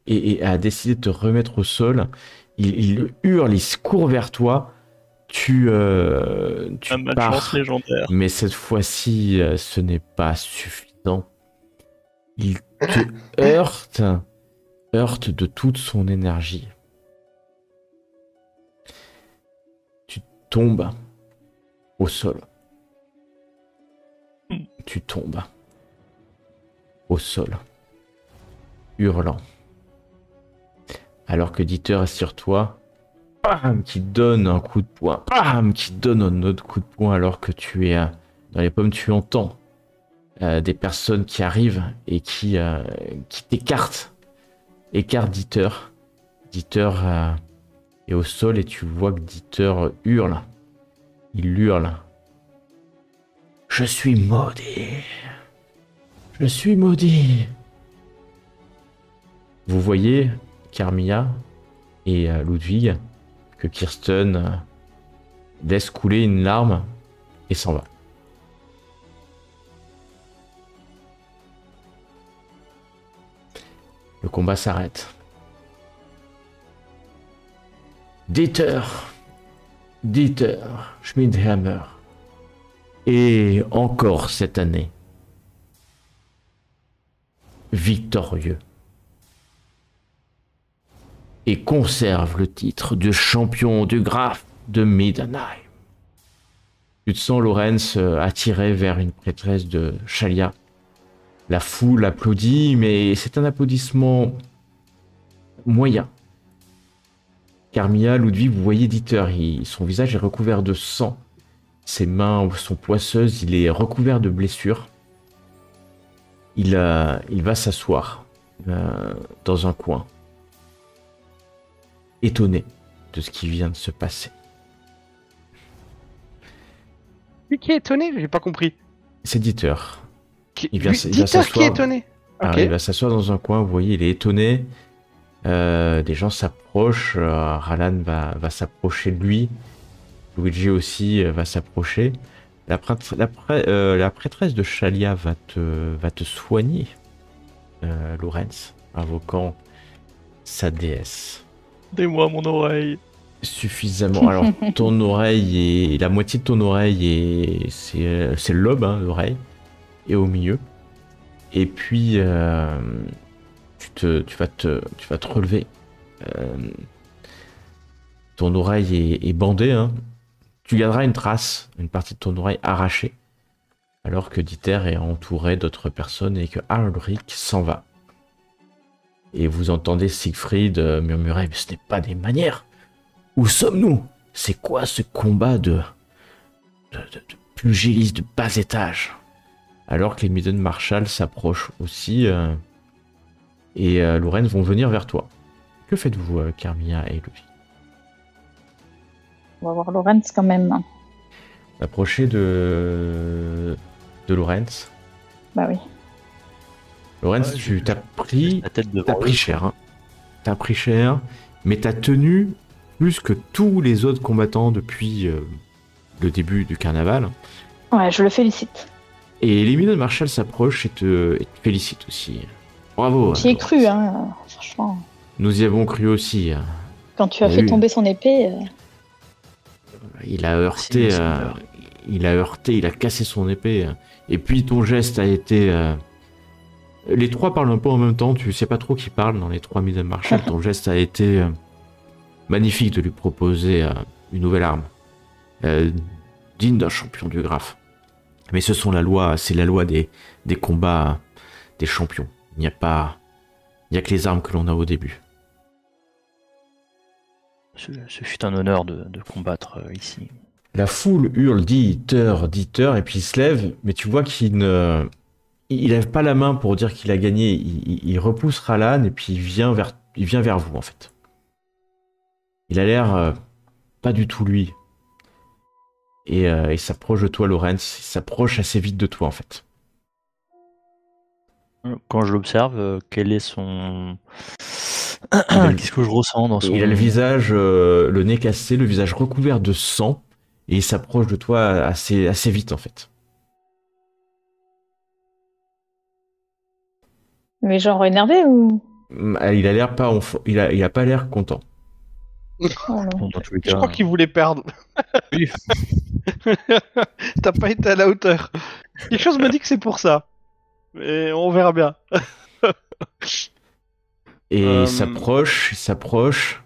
et a décidé de te remettre au sol. Il hurle, il se court vers toi. Tu Un pars, chance légendaire. mais cette fois-ci, ce n'est pas suffisant. Il te heurte de toute son énergie. Tu tombes au sol. Tu tombes au sol, hurlant. Alors que Dieter est sur toi, bam, qui donne un coup de poing, bam, qui donne un autre coup de poing, alors que tu es dans les pommes, tu entends des personnes qui arrivent et qui t'écartent. Écarte Dieter. Dieter est au sol et tu vois que Dieter hurle. Il hurle. Je suis maudit. Je suis maudit. Vous voyez, Carmilla et Ludwig, que Kirsten laisse couler une larme et s'en va. Le combat s'arrête. Dieter Schmidhammer. Et encore cette année, victorieux. Et conserve le titre de champion du Graf de Middenheim. Tu te sens, Lorenz, attiré vers une prêtresse de Chalia. La foule applaudit, mais c'est un applaudissement moyen. Carmilla, Ludwig, vous voyez Dieter, son visage est recouvert de sang. Ses mains sont poisseuses, il est recouvert de blessures. Il va s'asseoir dans un coin, étonné de ce qui vient de se passer. Lui qui est étonné, j'ai pas compris. C'est Dieter. Dieter qui est étonné. Alors, Ok. il va s'asseoir dans un coin, vous voyez, il est étonné. Des gens s'approchent, Ralan va s'approcher de lui. Luigi aussi va s'approcher. La prêtresse de Chalia va te soigner, Lorenz, invoquant sa déesse. Aidez-moi mon oreille. Suffisamment. Alors, ton oreille la moitié de ton oreille c'est le lobe, hein, l'oreille, et au milieu. Et puis, tu vas te relever. Ton oreille est bandée, hein. Tu garderas une trace, une partie de ton oreille arrachée, alors que Dieter est entouré d'autres personnes et que Alric s'en va. Et vous entendez Siegfried murmurer, mais ce n'est pas des manières. Où sommes-nous? C'est quoi ce combat de pugilistes de bas étage? Alors que les Midden Marshall s'approchent aussi et Lorenz vont venir vers toi. Que faites-vous, Carmilla et Ludwig? On va voir Lorenz quand même. Approchez de Lorenz. Bah oui. Lorenz, Ouais, tu t'as pris, La tête devant t'as pris eux. cher. Hein. T'as pris cher, mais t'as tenu plus que tous les autres combattants depuis le début du carnaval. Ouais, je le félicite. Et les Midden Marshall s'approchent et te félicitent aussi. Bravo. J'y ai Lorenz. cru, hein. Franchement. Nous y avons cru aussi. Quand tu as Il y a fait eu- tomber son épée, Il a heurté, il a cassé son épée. Et puis ton geste a été... Les trois parlent un peu en même temps, tu sais pas trop qui parle dans les trois Midden Marshall. Ton geste a été magnifique de lui proposer une nouvelle arme. Digne d'un champion du Graf. Mais c'est la loi des combats des champions. Il n'y a que les armes que l'on a au début. Ce fut un honneur de combattre ici. La foule hurle Dieter, Dieter, et puis il se lève, mais tu vois qu'il lève pas la main pour dire qu'il a gagné. Il repousse Ralan et puis il vient vers vous en fait. Il a l'air pas du tout lui. Et il s'approche de toi, Lorenz. Il s'approche assez vite de toi en fait. Quand je l'observe, quel est son... a le- Qu'est-ce que je ressens dans son... Il a le visage, le nez cassé, le visage recouvert de sang, et il s'approche de toi assez vite en fait. mais genre énervé ou. Il a l'air pas, il a pas l'air content. Oh non. Bon, dans tous les Je cas, crois qu'il voulait perdre. Oui. T'as pas été à la hauteur. Quelque chose me dit que c'est pour ça. Mais on verra bien. Et il s'approche.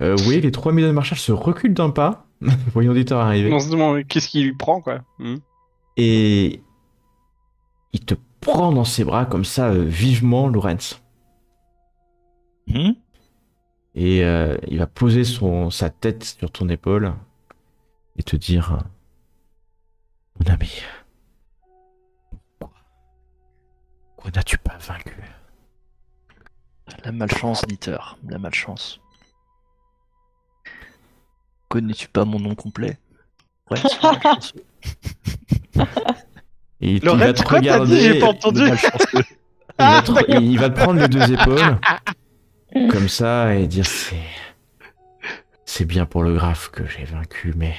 Oui, les trois Midden Marshall se reculent d'un pas, voyant Dieter arriver. On se demande qu'est-ce qu'il lui prend, quoi. Et il te prend dans ses bras comme ça, vivement, Lorenz. Hmm. Et il va poser sa tête sur ton épaule et te dire, mon ami, pourquoi n'as-tu pas vaincu? La malchance, Dieter, la malchance. Connais-tu pas mon nom complet? Ouais, c'est malchanceux. Et il va Lorraine, te quoi t'as dit? J'ai pas entendu. Malchanceux. il va te prendre les deux épaules, comme ça, et dire c'est bien pour le graphe que j'ai vaincu, mais...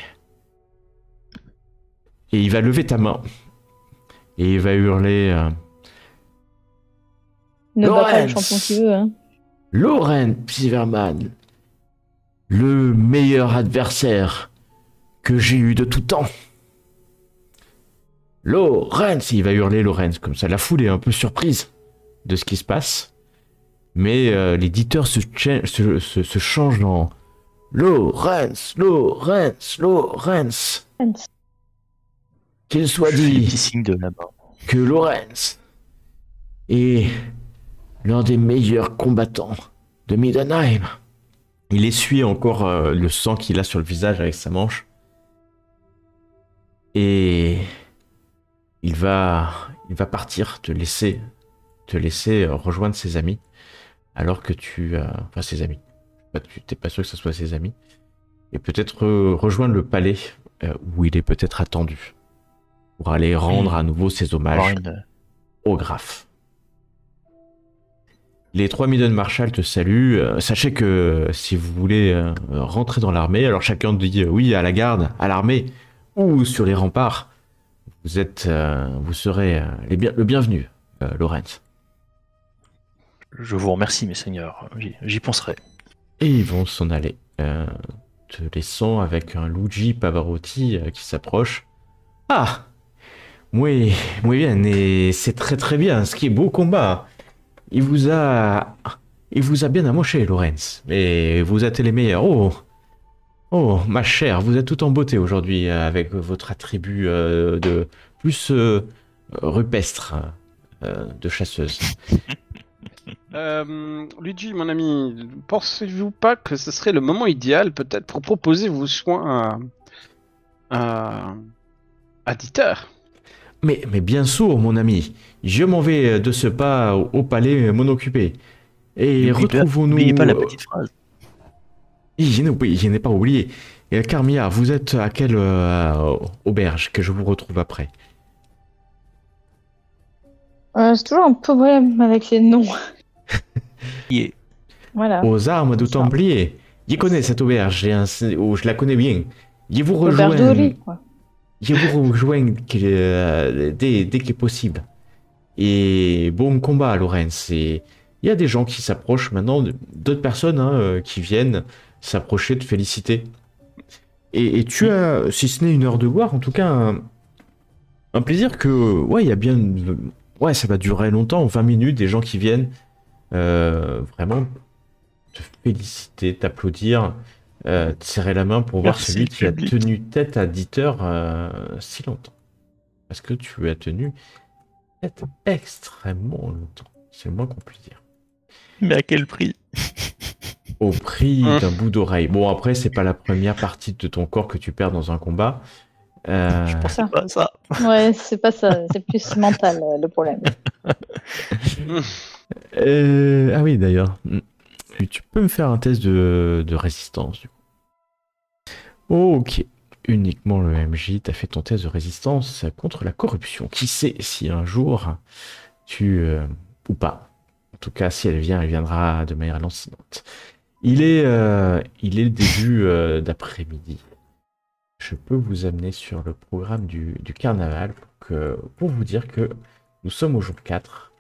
Et il va lever ta main. Et il va hurler... Ne bat pas le Laurence. champion qui veut. Hein. Loren Silverman, le meilleur adversaire que j'ai eu de tout temps. Lorenz, il va hurler Lorenz, comme ça. La foule est un peu surprise de ce qui se passe. Mais l'éditeur se change en Lorenz, Lorenz, Lorenz. Qu'il soit Je fais des dit petits signes de la main. que Lorenz est l'un des meilleurs combattants de Middenheim. Il essuie encore le sang qu'il a sur le visage avec sa manche. Et il va partir, te laisser rejoindre ses amis. Alors que enfin, ses amis. Tu n'es pas sûr que ce soit ses amis. Et peut-être rejoindre le palais où il est peut-être attendu. Pour aller rendre à nouveau ses hommages au graphe. Les 3 Midden Marshals te saluent. Sachez que si vous voulez rentrer dans l'armée, alors chacun dit oui à la garde, à l'armée ou sur les remparts, vous serez le bienvenu, Lorenz. Je vous remercie, mes seigneurs. J'y penserai. Et ils vont s'en aller, te laissant avec un Luigi Pavarotti qui s'approche. Ah, muy bien, et c'est très très bien. Ce qui est beau combat. Il vous a bien amoché, Lorenz. Mais vous êtes les meilleurs. Oh, ma chère, vous êtes tout en beauté aujourd'hui avec votre attribut de plus rupestre de chasseuse. Luigi, mon ami, pensez-vous pas que ce serait le moment idéal peut-être pour proposer vos soins à Dieter? Mais bien sûr, mon ami, je m'en vais de ce pas au palais m'en occuper. Et retrouvons-nous... N'oubliez pas la petite phrase. Je n'ai pas oublié. Et Carmilla, vous êtes à quelle auberge que je vous retrouve après? C'est toujours un peu problème avec les noms. Voilà. Aux armes de Templier. Je connais cette auberge, je la connais bien. Je vous Auberge de riz, quoi. Je vous rejoins dès que possible. Et bon combat, Lorenz. Et il y a des gens qui s'approchent maintenant, d'autres personnes qui viennent s'approcher, te féliciter. Et tu as, si ce n'est une heure de gloire, en tout cas un plaisir que, ouais, il y a bien... Ouais, ça va durer longtemps, 20 minutes, des gens qui viennent vraiment te féliciter, t'applaudir, te serrer la main pour voir Merci, celui qui a public. tenu tête à Dieter si longtemps. Parce que tu as tenu tête extrêmement longtemps, c'est le moins qu'on puisse dire. Mais à quel prix? Au prix d'un bout d'oreille. Bon, après, c'est pas la première partie de ton corps que tu perds dans un combat. Je pensais pas à ça. Ouais, c'est pas ça, c'est plus mental le problème. Ah oui, d'ailleurs. Tu peux me faire un test de résistance, du coup. Ok. Uniquement le MJ t'a fait ton test de résistance contre la corruption. Qui sait si un jour ou pas. En tout cas, si elle vient, elle viendra de manière lancinante. Il est le début d'après-midi. Je peux vous amener sur le programme du carnaval pour vous dire que nous sommes au jour 4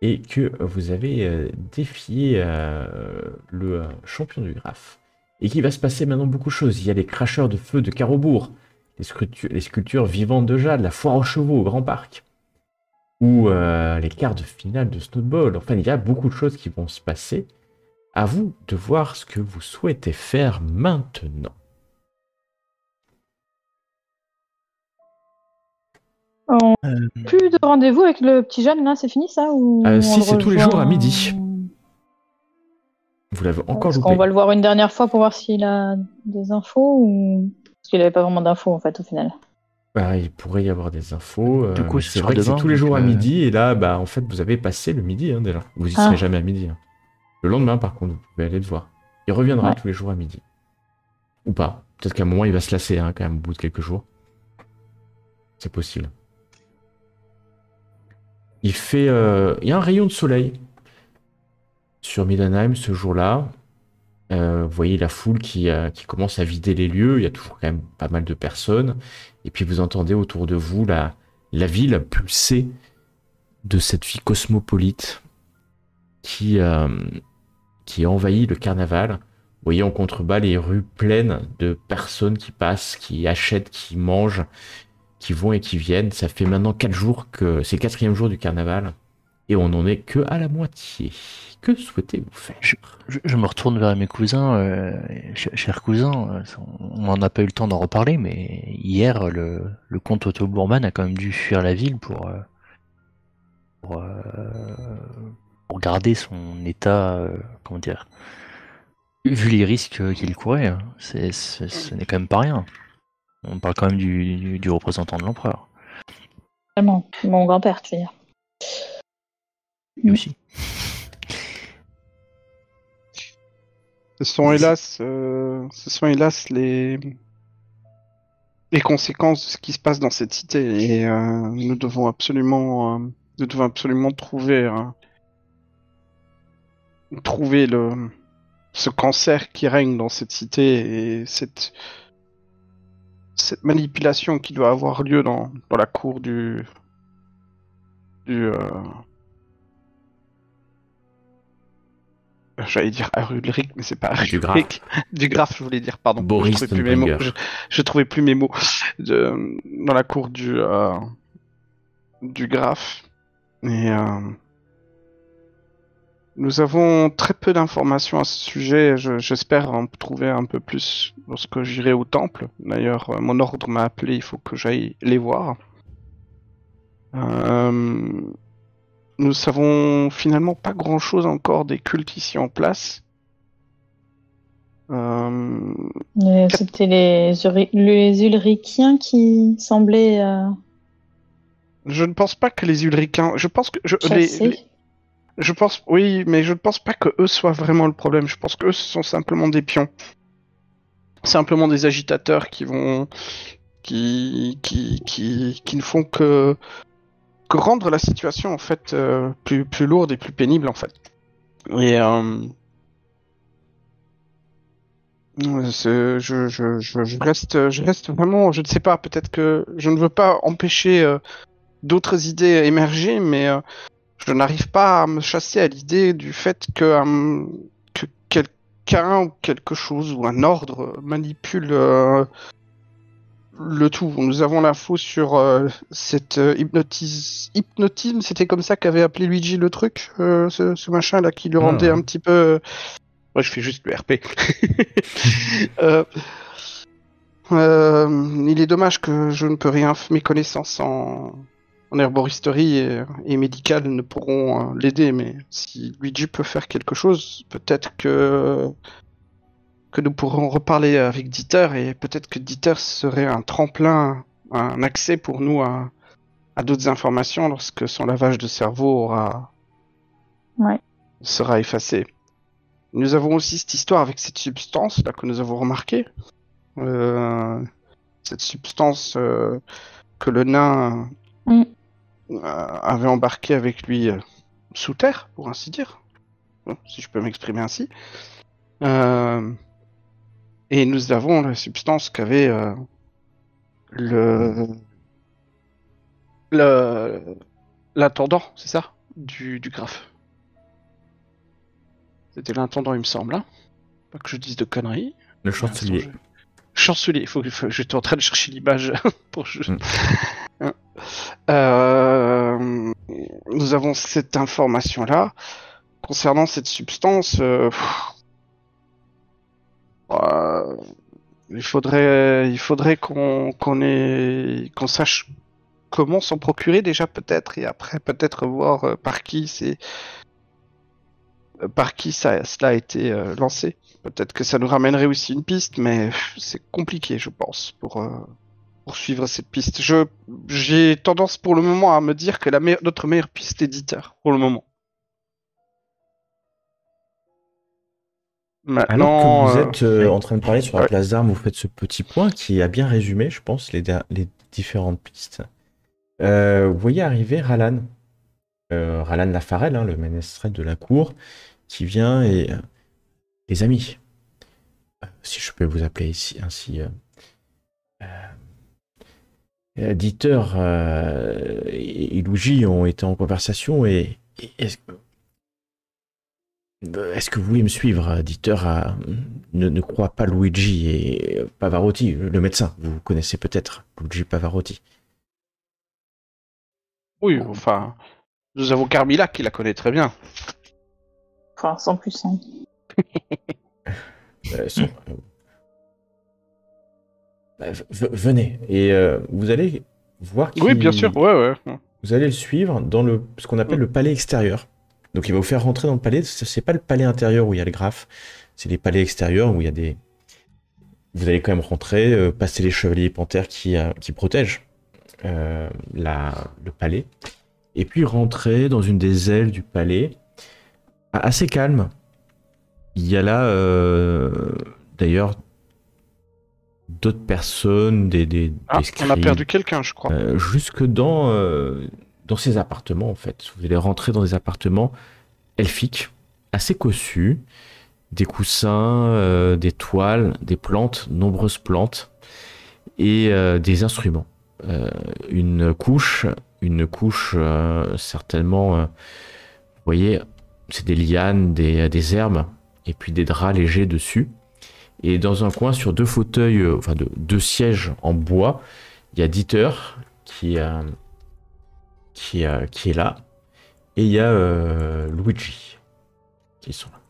et que vous avez défié le champion du graphe. Et qu'il va se passer maintenant beaucoup de choses. Il y a les cracheurs de feu de Carobourg, les sculptures vivantes de jade, la foire aux chevaux au Grand Parc, ou les quarts de finale de Snowball. Enfin, il y a beaucoup de choses qui vont se passer. À vous de voir ce que vous souhaitez faire maintenant. Plus de rendez-vous avec le petit jeune là, c'est fini ça ou Si, c'est tous les jours à midi. Vous l'avez encore Est-ce loupé. qu'on va le voir une dernière fois pour voir s'il a des infos ou... Parce qu'il n'avait pas vraiment d'infos en fait au final. Bah, il pourrait y avoir des infos. Du coup, mais ce c'est sera vrai que c'est demain, tous les jours à donc, midi. Et là, bah, en fait, vous avez passé le midi déjà. Vous y serez jamais à midi. Le lendemain, par contre, vous pouvez aller le voir. Il reviendra tous les jours à midi. Ou pas. Peut-être qu'à un moment, il va se lasser, hein, quand même, au bout de quelques jours. C'est possible. Il y a un rayon de soleil sur Middenheim ce jour-là. Vous voyez la foule qui commence à vider les lieux. Il y a toujours quand même pas mal de personnes. Et puis vous entendez autour de vous la ville pulsée de cette vie cosmopolite qui envahit le carnaval. Vous voyez en contrebas les rues pleines de personnes qui passent, qui achètent, qui mangent, qui vont et qui viennent. Ça fait maintenant 4 jours que c'est le 4e jour du carnaval et on n'en est que à la moitié. Que souhaitez-vous faire? Je me retourne vers mes cousins, chers cousins, on n'en a pas eu le temps d'en reparler, mais hier, le comte Otto Bourman a quand même dû fuir la ville pour garder son état, comment dire, vu les risques qu'il courait, hein. Ce n'est quand même pas rien. On parle quand même du représentant de l'empereur. Vraiment, mon grand-père, tu veux dire. Lui aussi. Ce sont hélas les conséquences de ce qui se passe dans cette cité et nous devons absolument trouver ce cancer qui règne dans cette cité et cette manipulation qui doit avoir lieu dans la cour j'allais dire Ulrich, mais c'est pas Ulrich. Du Graf, je voulais dire, pardon. Boris je trouvais plus mes mots. Je trouvais plus mes mots. Dans la cour du Graf. Et nous avons très peu d'informations à ce sujet. J'espère en trouver un peu plus lorsque j'irai au temple. D'ailleurs, mon ordre m'a appelé, il faut que j'aille les voir. Nous savons finalement pas grand-chose encore des cultes ici en place. C'était les Ulrichiens qui semblaient Je ne pense pas que les Ulrichiens... Je pense que... Oui, mais je ne pense pas que eux soient vraiment le problème. Je pense qu'eux, ce sont simplement des pions. Simplement des agitateurs qui vont... qui ne font que rendre la situation en fait plus lourde et plus pénible en fait. Et je reste vraiment, je ne sais pas, peut-être que je ne veux pas empêcher d'autres idées émerger, mais je n'arrive pas à me chasser à l'idée du fait que quelqu'un ou quelque chose ou un ordre manipule le tout. Nous avons l'info sur cette hypnotisme, c'était comme ça qu'avait appelé Luigi le truc, ce machin là qui le rendait un petit peu... Ouais, je fais juste le RP. Il est dommage que je ne peux rien, mes connaissances en herboristerie et médicale ne pourront l'aider, mais si Luigi peut faire quelque chose, peut-être que nous pourrons reparler avec Dieter, et peut-être que Dieter serait un tremplin, un accès pour nous à d'autres informations lorsque son lavage de cerveau sera effacé. Nous avons aussi cette histoire avec cette substance là que nous avons remarquée. Cette substance que le nain avait embarquée avec lui sous terre, pour ainsi dire, si je peux m'exprimer ainsi. Et nous avons la substance qu'avait l'intendant, c'est ça, du Graf. C'était l'intendant, il me semble, hein. Pas que je dise de conneries. Le chancelier. Chancelier, j'étais en train de chercher l'image pour nous avons cette information-là concernant cette substance. Il faudrait qu'on sache comment s'en procurer déjà peut-être, et après peut-être voir par qui cela a été lancé. Peut-être que ça nous ramènerait aussi une piste, mais c'est compliqué, je pense, pour suivre cette piste. J'ai tendance pour le moment à me dire que notre meilleure piste est Dieter, pour le moment. Maintenant, Alors que vous êtes en train de parler sur la ouais. place d'armes, vous faites ce petit point qui a bien résumé, je pense, les différentes pistes. Vous voyez arriver Ralan. Ralan Lafarelle, hein, le ménestrel de la cour, qui vient et... les amis, si je peux vous appeler ici, ainsi... Dieter et Luigi ont été en conversation et est-ce que vous voulez me suivre? Dieter ne croit pas Luigi et Pavarotti, le médecin. Vous connaissez peut-être Luigi Pavarotti. Oui, enfin, nous avons Carmilla qui la connaît très bien. Enfin, sans plus. Hein. Son- venez et vous allez voir Oui, bien sûr, ouais. Vous allez le suivre dans ce qu'on appelle le palais extérieur. Donc il va vous faire rentrer dans le palais. C'est pas le palais intérieur où il y a le graphe, c'est les palais extérieurs où il y a des. Vous allez quand même rentrer, passer les chevaliers panthères qui protègent le palais, et puis rentrer dans une des ailes du palais, assez calme. Il y a là, d'ailleurs, d'autres personnes, des On a scribes, perdu quelqu'un, je crois. jusque dans ces appartements, en fait. Vous allez rentrer dans des appartements elfiques, assez cossus, des coussins, des toiles, des plantes, nombreuses plantes, et des instruments. Une couche certainement, vous voyez, c'est des lianes, des herbes, et puis des draps légers dessus. Et dans un coin, sur deux fauteuils, enfin deux sièges en bois, il y a Dieter qui est là, et il y a Luigi qui sont là.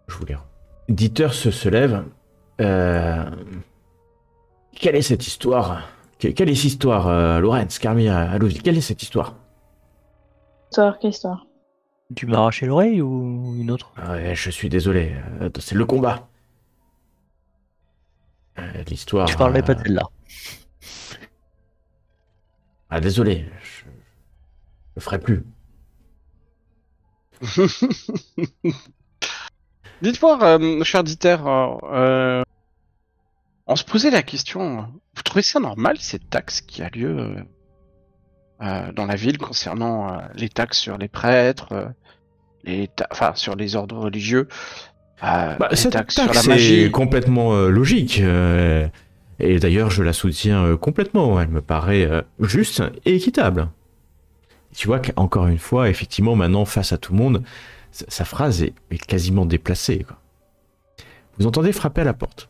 Je vous les rends. Dieter se lève. Quelle est cette histoire? Quelle est cette histoire, Lorenz, Carmilla, Aloïs? Quelle est cette histoire? Quelle histoire? Tu m'as arraché l'oreille ou une autre? Ouais, je suis désolé, c'est le combat. L'histoire... Tu parlerais pas de celle-là. Ah, désolé, je le ferai plus. Dites-moi, cher Dieter, on se posait la question, vous trouvez ça normal, cette taxe qui a lieu dans la ville concernant les taxes sur les prêtres, sur les ordres religieux, les Cette taxes taxe sur la magie? est complètement logique. Et d'ailleurs, je la soutiens complètement. Elle me paraît juste et équitable. Tu vois qu'encore une fois, effectivement, maintenant, face à tout le monde, sa phrase est quasiment déplacée, quoi. Vous entendez frapper à la porte.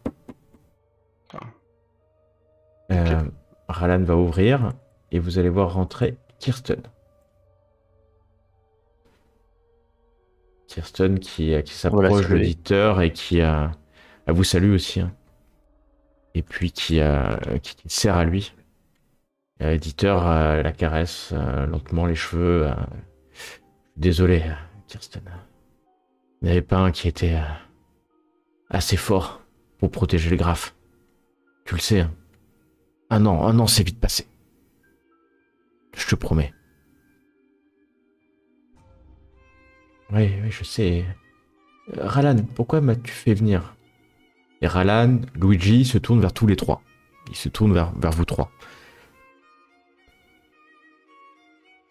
Ralan va ouvrir et vous allez voir rentrer Kirsten. Kirsten qui s'approche de l'éditeur et qui vous salue aussi. Hein. Et puis qui serre à lui. L'éditeur la caresse lentement les cheveux. Désolé, Kirsten. Il n'y avait pas un qui était assez fort pour protéger le graphe. Tu le sais. Hein. Un an, c'est vite passé. Je te promets. Oui, je sais. Ralan, pourquoi m'as-tu fait venir? Et Ralan, Luigi se tourne vers tous les trois. Il se tourne vers vous trois.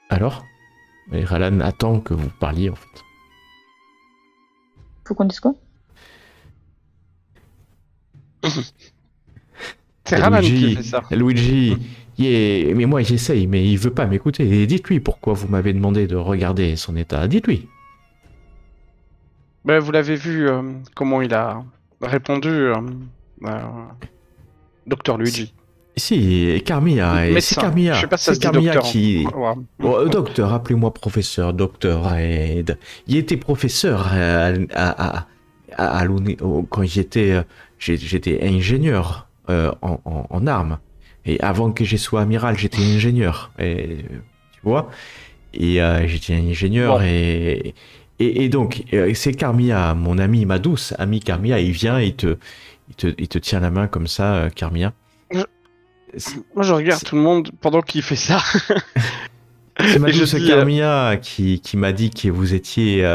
Alors? Et Ralan attend que vous parliez, en fait. Faut qu'on dise quoi? C'est Ralan qui fait ça. Luigi, mais moi j'essaye, mais il veut pas m'écouter. Et dites-lui pourquoi vous m'avez demandé de regarder son état. Dites-lui. Ben, vous l'avez vu, comment il a répondu, Docteur Luigi. Si, Carmilla. C'est Carmilla. Je sais pas si ça se dit Carmilla docteur. qui... Ouais. Oh, docteur, appelez-moi professeur, docteur. Il était professeur quand j'étais ingénieur en armes. Et avant que je sois amiral, j'étais ingénieur. Et, tu vois? Et j'étais ingénieur bon. et donc, c'est Carmilla, mon ami, ma douce amie Carmilla, il vient, il te tient la main comme ça, Carmilla. Moi, je regarde tout le monde pendant qu'il fait ça. C'est ma Et je douce dis, Carmilla qui m'a dit que vous étiez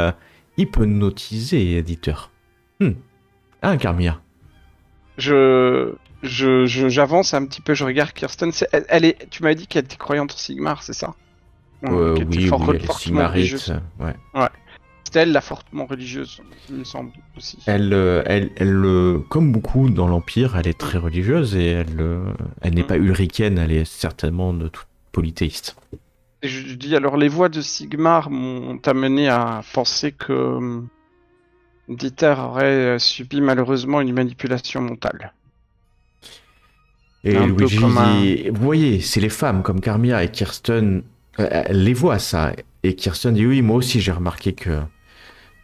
hypnotisé, éditeur. Hein, Carmilla? J'avance un petit peu, je regarde Kirsten. Elle est, tu m'as dit qu'elle était croyante en Sigmar, c'est ça? Qu'elle était Oui, elle est fortement Sigmarite. religieuse. Ouais. C'était elle la fortement religieuse, il me semble aussi. Elle, comme beaucoup dans l'Empire, elle est très religieuse et elle n'est pas ulrichienne, elle est certainement de toute polythéiste. Et je dis alors, les voix de Sigmar m'ont amené à penser que Dieter aurait subi malheureusement une manipulation mentale. Et Un peu Luigi comme dit, vous voyez, c'est les femmes comme Carmilla et Kirsten, elle les voit ça. Et Kirsten dit, oui, moi aussi j'ai remarqué que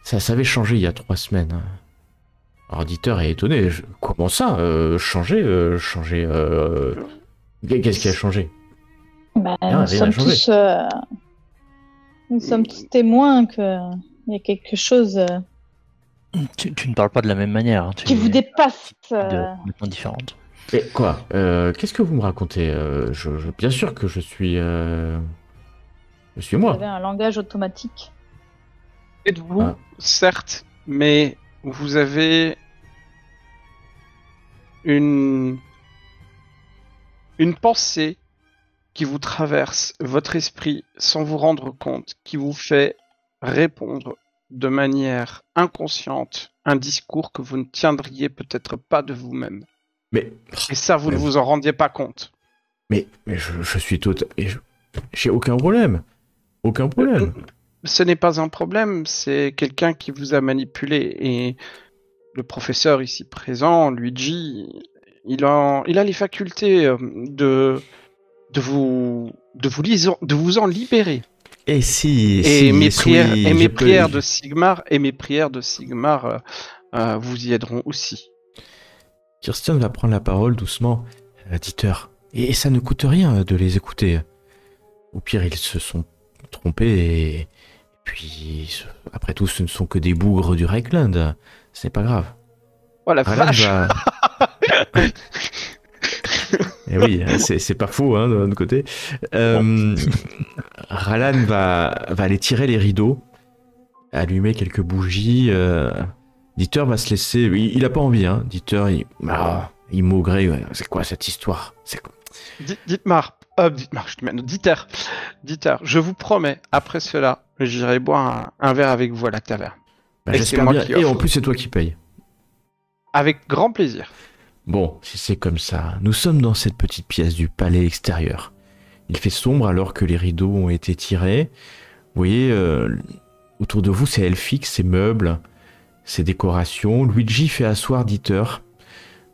ça avait changé il y a 3 semaines. Alors Dieter est étonné, comment ça, changer Qu'est-ce qui a changé? Bah, Rien n'a changé. nous sommes tous témoins qu'il y a quelque chose Tu ne parles pas de la même manière. Hein. qui vous dépasse. Complètement différente. Mais quoi qu'est-ce que vous me racontez bien sûr que je suis Vous moi. avez un langage automatique. Êtes-vous, Ah. certes, mais vous avez une pensée qui vous traverse votre esprit sans vous rendre compte, qui vous fait répondre de manière inconsciente un discours que vous ne tiendriez peut-être pas de vous-même. Mais Et ça, vous ne vous en rendiez pas compte. mais je suis j'ai aucun problème. Aucun problème. Ce n'est pas un problème, c'est quelqu'un qui vous a manipulé. Et le professeur ici présent, Luigi, il a les facultés de vous en libérer. Et si mes j'ai prières peu- de Sigmar vous y aideront aussi. Kirsten va prendre la parole doucement. Dieter. Et ça ne coûte rien de les écouter. Au pire, ils se sont trompés et puis, après tout, ce ne sont que des bougres du Reichland. Ce n'est pas grave. Oh la Ralan vache. va... Et oui, c'est pas faux, hein, de l'autre côté. Ralan va aller tirer les rideaux, allumer quelques bougies. Dieter va se laisser... Il a pas envie, hein. Dieter, il maugrait. Ouais. C'est quoi cette histoire? Dietmar, je te mène. Dieter, je vous promets, après cela, j'irai boire un verre avec vous à la taverne. Bah, Et j'espère c'est moi bien. qui Et en offre. plus, c'est toi qui payes. Avec grand plaisir. Bon, si c'est comme ça, nous sommes dans cette petite pièce du palais extérieur. Il fait sombre alors que les rideaux ont été tirés. Vous voyez, autour de vous, c'est elfique, ces meubles, ces décorations. Luigi fait asseoir Dieter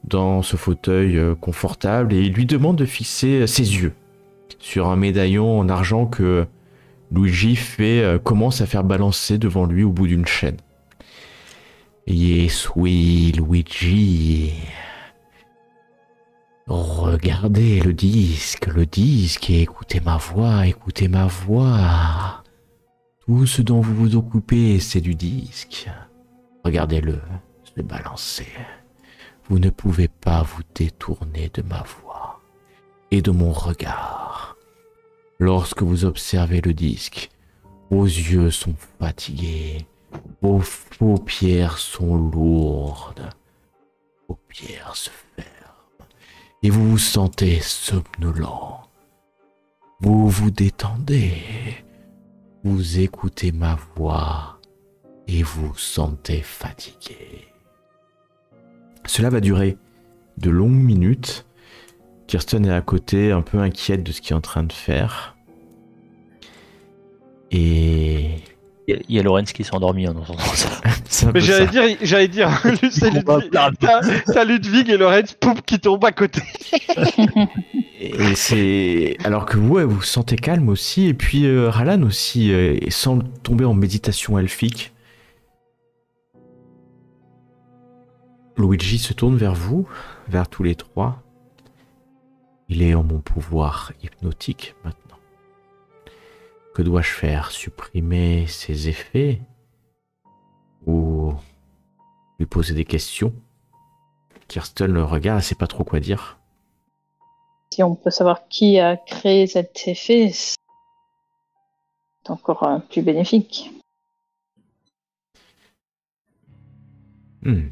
dans ce fauteuil confortable et il lui demande de fixer ses yeux sur un médaillon en argent que Luigi commence à faire balancer devant lui au bout d'une chaîne. Yes, oui, Luigi. Regardez le disque, et écoutez ma voix. Tout ce dont vous vous occupez, c'est du disque. Regardez-le se balancer. Vous ne pouvez pas vous détourner de ma voix et de mon regard. Lorsque vous observez le disque, vos yeux sont fatigués, vos paupières sont lourdes, vos paupières se ferment et vous vous sentez somnolent. Vous vous détendez, vous écoutez ma voix et vous vous sentez fatigué. Cela va durer de longues minutes. Kirsten est à côté, un peu inquiète de ce qu'il est en train de faire. Et... Il y a Lorenz qui s'est endormi en entendant ça. c'est un peu Mais ça. j'allais dire, c'est t'as Ludwig et Lorenz, pouf, qui tombent à côté. Et c'est... Alors que vous, vous sentez calme aussi, et puis Ralan aussi semble tomber en méditation elfique. Luigi se tourne vers vous, vers tous les trois. Il est en mon pouvoir hypnotique maintenant. Que dois-je faire? Supprimer ses effets? Ou lui poser des questions? Kirsten le regarde, elle sait pas trop quoi dire. Si on peut savoir qui a créé cet effet, c'est encore plus bénéfique. Hmm.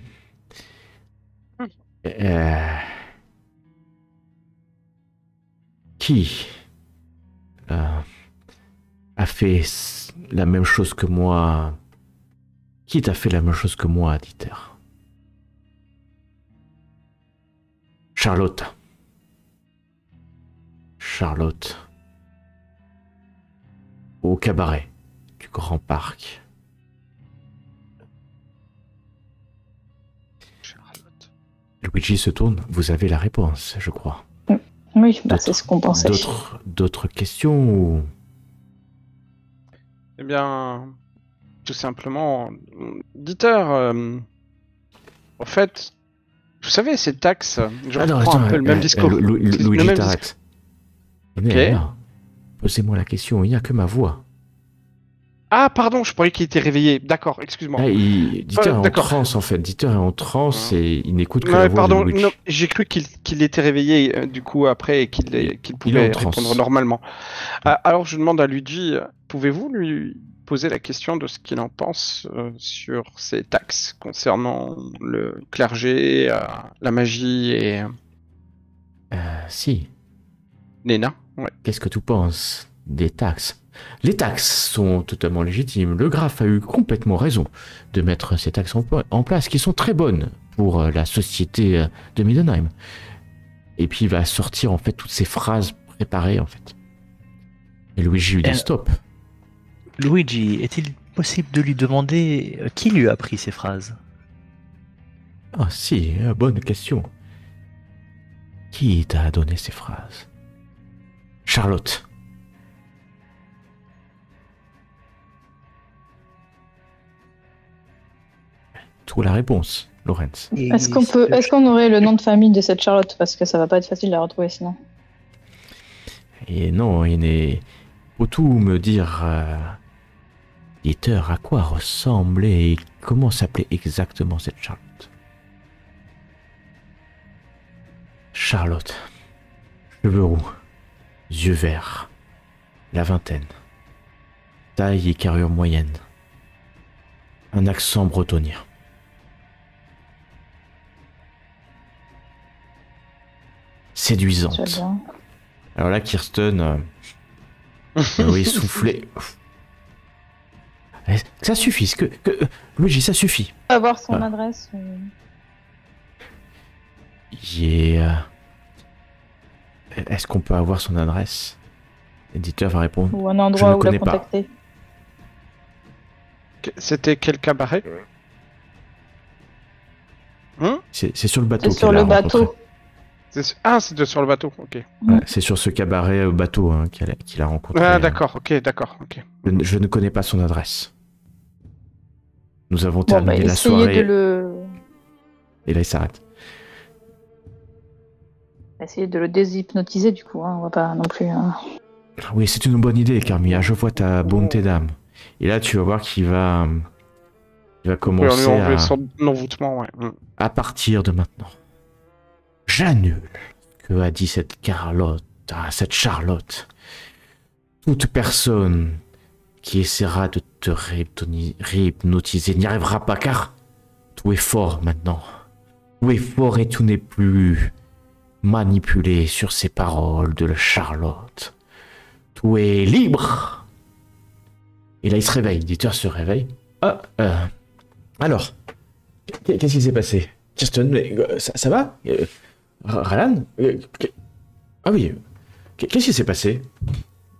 Qui a fait la même chose que moi? Qui t'a fait la même chose que moi, Dieter? Charlotte. Charlotte. Au cabaret du Grand Parc. Charlotte. Luigi se tourne. Vous avez la réponse, je crois. Oui, bah, c'est ce qu'on pensait. D'autres questions ou... Eh bien, tout simplement, Dieter, en fait, vous savez, ces taxes, je reprends un peu le même discours. Luigi, t'arrête. Ok. Posez-moi la question, il n'y a que ma voix. Ah, pardon, je croyais qu'il était réveillé. D'accord, excuse-moi. Dieter est en d'accord. transe, en fait. Dieter est en transe et il n'écoute que Non, la voix pardon, de Luigi. non, j'ai cru qu'il était réveillé du coup après et qu'il pouvait répondre normalement. Alors je demande à Luigi, pouvez-vous lui poser la question de ce qu'il en pense sur ces taxes concernant le clergé, la magie et Si. les nains? Ouais. Qu'est-ce que tu penses des taxes? Les taxes sont totalement légitimes. Le Graf a eu complètement raison de mettre ces taxes en place, qui sont très bonnes pour la société de Middenheim. Et puis il va sortir en fait toutes ces phrases préparées en fait. Et Luigi lui dit stop. Luigi, est-il possible de lui demander qui lui a appris ces phrases? Ah si, bonne question. Qui t'a donné ces phrases? Charlotte. Trouve la réponse, Lorenz. Est-ce qu'on aurait le nom de famille de cette Charlotte? Parce que ça va pas être facile de la retrouver sinon. Et non, il n'est... Peux-tu me dire, Dieter, à quoi ressemblait et comment s'appelait exactement cette Charlotte? Charlotte. Cheveux roux. Yeux verts. La vingtaine. Taille et carrure moyenne. Un accent bretonien. Séduisante. Alors là, Kirsten, oui, soufflé. Ça suffit, Luigi, ça suffit. Avoir son adresse. Est-ce qu'on peut avoir son adresse? L'éditeur va répondre. Ou un endroit où la contacter. C'était quel cabaret? C'est sur le bateau. C'est sur le bateau. Ah, c'est sur le bateau, ok. Ouais, c'est sur ce cabaret bateau qu'il a rencontré. Ah, d'accord, ok. Je ne connais pas son adresse. Nous avons terminé la soirée. Et là, il s'arrête. Essayer de le déshypnotiser, du coup, hein. On va pas non plus... Oui, c'est une bonne idée, Carmilla. Je vois ta bonté d'âme. Et là, tu vas voir qu'il va commencer à... son envoûtement, ouais. À partir de maintenant. J'annule ce que a dit cette Charlotte. Toute personne qui essaiera de te réhypnotiser n'y arrivera pas, car tout est fort maintenant. Tout est fort et tout n'est plus manipulé sur ces paroles de la Charlotte. Tout est libre. Et là, il se réveille. Dieter se réveille. Alors, qu'est-ce qui s'est passé? Kirsten, ça va? Ralan? Ah oui. Qu'est-ce qui s'est passé?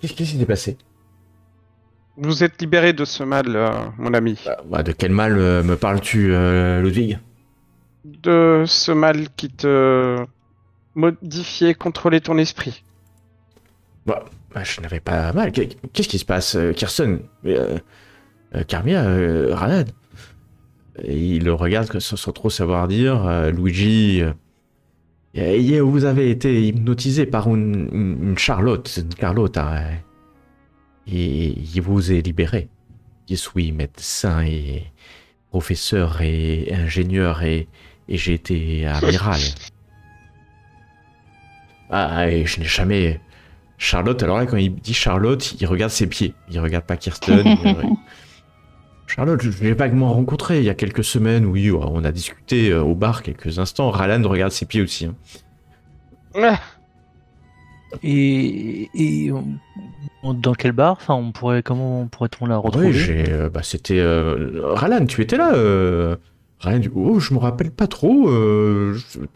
Qu'est-ce qui s'est passé? Vous êtes libéré de ce mal, mon ami. De quel mal me parles-tu, Ludwig? De ce mal qui te modifiait, contrôlait ton esprit. Je n'avais pas mal. Qu'est-ce qui se passe, Kirsten? Carmilla, Ralan? Il le regarde sans trop savoir dire. Luigi... vous avez été hypnotisé par une Charlotte, et il vous est libéré. Je suis médecin et professeur et ingénieur et j'ai été amiral. Et je n'ai Charlotte, alors là, quand il dit Charlotte, il regarde ses pieds. Il regarde pas Kirsten. Charlotte, je l'ai vaguement rencontrée il y a quelques semaines. Oui, on a discuté au bar quelques instants. Ralland regarde ses pieds aussi. Hein. Ah, Et dans quel bar? Enfin, comment pourrait-on la retrouver? Oui, c'était Ralland, tu étais là. Ralland dit, oh, je me rappelle pas trop.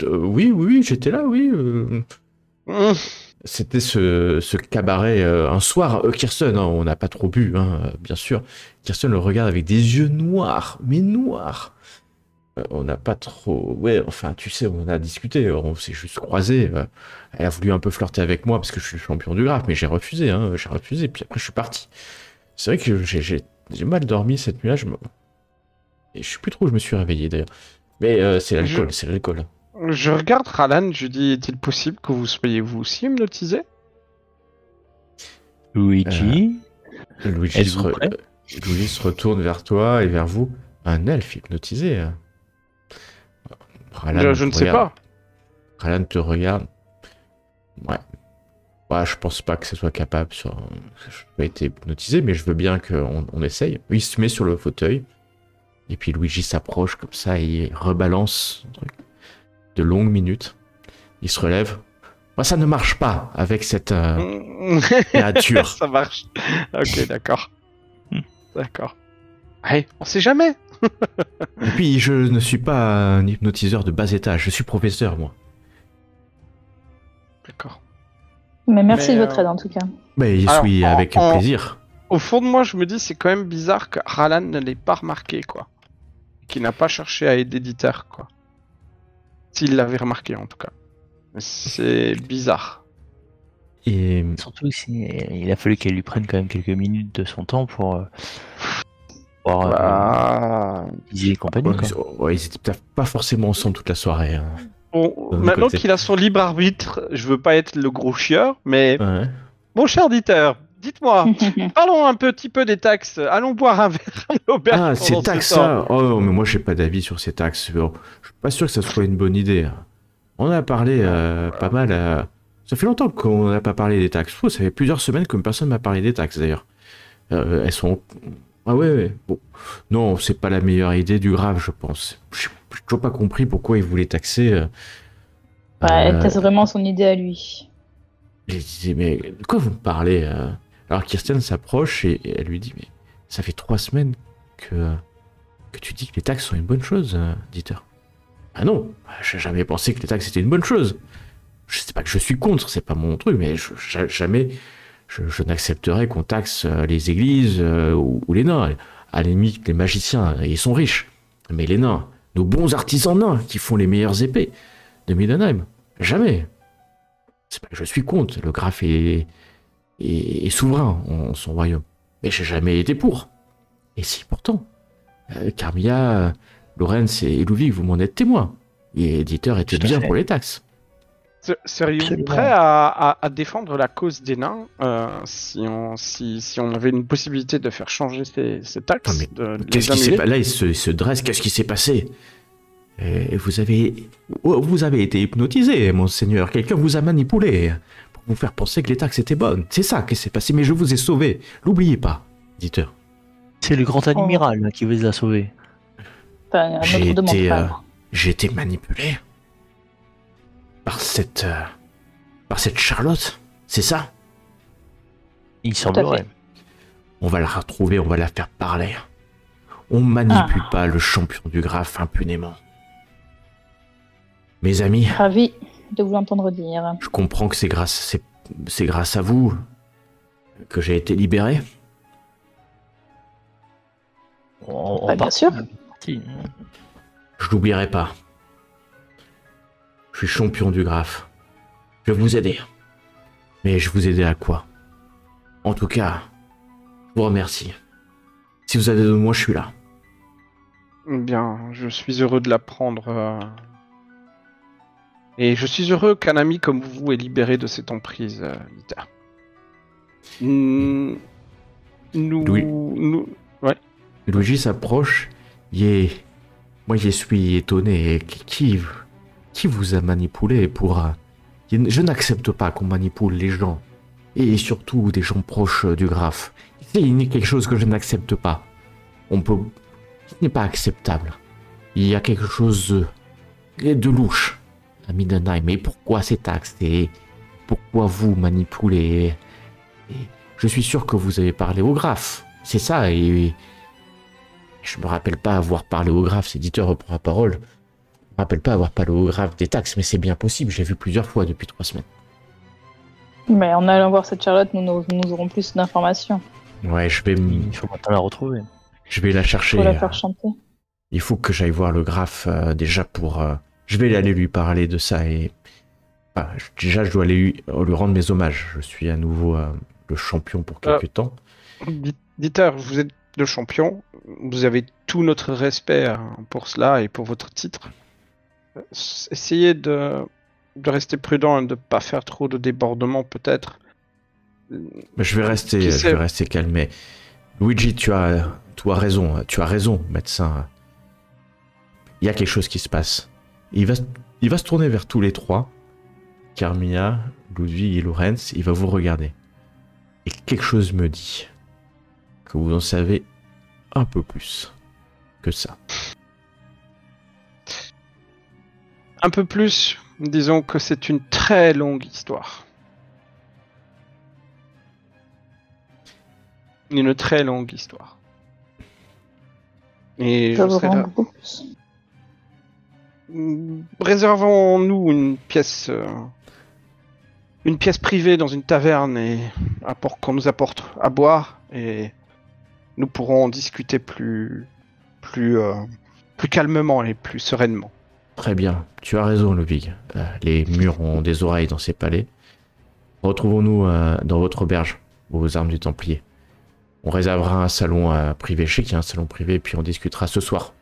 Oui, j'étais là, oui. C'était ce cabaret un soir. Kirsten, hein, on n'a pas trop bu, hein, bien sûr. Kirsten le regarde avec des yeux noirs, mais noirs. On n'a pas trop... Ouais, enfin, tu sais, on a discuté, on s'est juste croisés. Elle a voulu un peu flirter avec moi parce que je suis le champion du graphe, mais j'ai refusé, hein, puis après je suis parti. C'est vrai que j'ai mal dormi cette nuit-là, et je sais plus trop où je me suis réveillé d'ailleurs. Mais c'est l'alcool. je regarde Ralland, je dis, est-il possible que vous soyez vous aussi hypnotisé? Luigi, Luigi êtes-vous prêt? Luigi se retourne vers toi et vers vous. Un elfe hypnotisé. Ralland Je ne te sais regarde. pas. Ralland te regarde. Ouais. Ouais, je pense pas que ce soit capable. Je n'ai pas été hypnotisé, mais je veux bien qu'on essaye. Il se met sur le fauteuil. Et puis Luigi s'approche comme ça et il rebalance un truc de longues minutes. Il se relève. Moi, ça ne marche pas avec cette créature. Ça marche. Ok, d'accord. D'accord. Hey, on sait jamais. Et puis, je ne suis pas un hypnotiseur de bas étage. Je suis professeur, moi. D'accord. Mais merci Mais, de votre aide en tout cas. Mais je Alors, suis avec plaisir. Au fond de moi, je me dis, c'est quand même bizarre que Ralland ne l'ait pas remarqué, quoi. Qu'il n'a pas cherché à aider Dieter, quoi. S'il l'avait remarqué, en tout cas. Mais c'est bizarre. Et surtout il a fallu qu'elle lui prenne quand même quelques minutes de son temps pour pouvoir Bah... viser et compagnie. Quoi. ouais, ils étaient peut-être pas forcément ensemble toute la soirée. Hein. Bon, D'un maintenant côté. qu'il a son libre arbitre, je veux pas être le gros chieur, mais Ouais. mon cher Dieter, dites-moi, parlons un petit peu des taxes. Allons boire un verre à l'auberge. Ah, pendant ces ce taxes, temps. ça. Oh, mais moi, j'ai pas d'avis sur ces taxes. Bon, je suis pas sûr que ça soit une bonne idée. On en a parlé pas mal. Ça fait longtemps qu'on n'a pas parlé des taxes. Ça fait plusieurs semaines que personne m'a parlé des taxes, d'ailleurs. Elles sont... Ah ouais. Bon. Non, c'est pas la meilleure idée du grave, je pense. J'ai toujours pas compris pourquoi ils voulaient taxer... Ouais, c'est vraiment son idée à lui. Je disais, mais de quoi vous me parlez Alors Kirsten s'approche et elle lui dit, mais ça fait 3 semaines que tu dis que les taxes sont une bonne chose, Dieter. Ah non, j'ai jamais pensé que les taxes étaient une bonne chose. Je sais pas que je suis contre, c'est pas mon truc, mais jamais je n'accepterai qu'on taxe les églises ou les nains. À la limite, les magiciens, ils sont riches. Mais les nains, nos bons artisans nains qui font les meilleures épées de Middenheim, jamais. C'est pas que je suis contre, le graphe est souverain en son royaume. Mais j'ai jamais été pour. Et si, pourtant, Carmilla, Lorenz et Ludwig, vous m'en êtes témoins. Et Dieter était Tout à bien fait. pour les taxes. Seriez-vous Absolument. prêt à défendre la cause des nains si on avait une possibilité de faire changer ces taxes, Non, mais de les Qu'est-ce qui s'est annuler passé? Là, il se dresse. Qu'est-ce qui s'est passé? Vous avez été hypnotisé, monseigneur. Quelqu'un vous a manipulé pour vous faire penser que les taxes étaient bonnes. C'est ça qui s'est passé. Mais je vous ai sauvé. L'oubliez pas, Dieter. C'est le grand admiral là, qui vous a sauvé. Enfin, un J'ai autre demande été, pas, alors. j'ai été manipulé par cette Charlotte. C'est ça? Il à semblerait. fait. On va la retrouver, on va la faire parler. On manipule pas le champion du graphe impunément. Mes amis, Ravi de vous l'entendre dire. je comprends que c'est grâce à vous que j'ai été libéré. On Bah, bien sûr. partie. Je l'oublierai pas. Je suis champion du graphe. Je vais vous aider. Mais je vous aider à quoi? En tout cas, je vous remercie. Si vous avez besoin de moi, je suis là. Bien, je suis heureux de l'apprendre. Et je suis heureux qu'un ami comme vous ait libéré de cette emprise, Dieter. Nous... Louis. Ouais. Luigi s'approche. Moi, je suis étonné. Qui vous a manipulé pour... Je n'accepte pas qu'on manipule les gens. et surtout des gens proches du graphe. C'est quelque chose que je n'accepte pas. Ce n'est pas acceptable. Il y a quelque chose de louche à Middenheim. Mais pourquoi cet axe et pourquoi vous manipulez? Et je suis sûr que vous avez parlé au graphe. C'est ça, et je me rappelle pas avoir parlé au graphe. L'éditeur reprend la parole. Je me rappelle pas avoir parlé au graphe des taxes, mais c'est bien possible. J'ai vu plusieurs fois depuis 3 semaines. Mais en allant voir cette Charlotte, nous aurons plus d'informations. Ouais, Il faut maintenant la retrouver. je vais la chercher. Pour la faire chanter. Il faut que j'aille voir le graphe déjà pour... je vais aller lui parler de ça et... déjà, je dois aller lui rendre mes hommages. Je suis à nouveau le champion pour quelques temps. Dieter, vous êtes le champion. Vous avez tout notre respect pour cela et pour votre titre. Essayez de rester prudent et de ne pas faire trop de débordements, peut-être. Mais je vais rester calme. Mais Luigi, tu as raison, médecin. Il y a quelque chose qui se passe. Il va se tourner vers tous les trois. Carmilla, Ludwig et Lorenz, il va vous regarder. Et quelque chose me dit que vous en savez un peu plus que ça. Un peu plus, disons que c'est une très longue histoire. Une très longue histoire. Et je serais là. Réservons-nous une pièce privée dans une taverne et qu'on nous apporte à boire et nous pourrons en discuter plus calmement et plus sereinement. Très bien, tu as raison, Ludwig. Les murs ont des oreilles dans ces palais. Retrouvons-nous dans votre auberge, aux armes du Templier. On réservera un salon privé, je sais qu'il y a un salon privé, puis on discutera ce soir.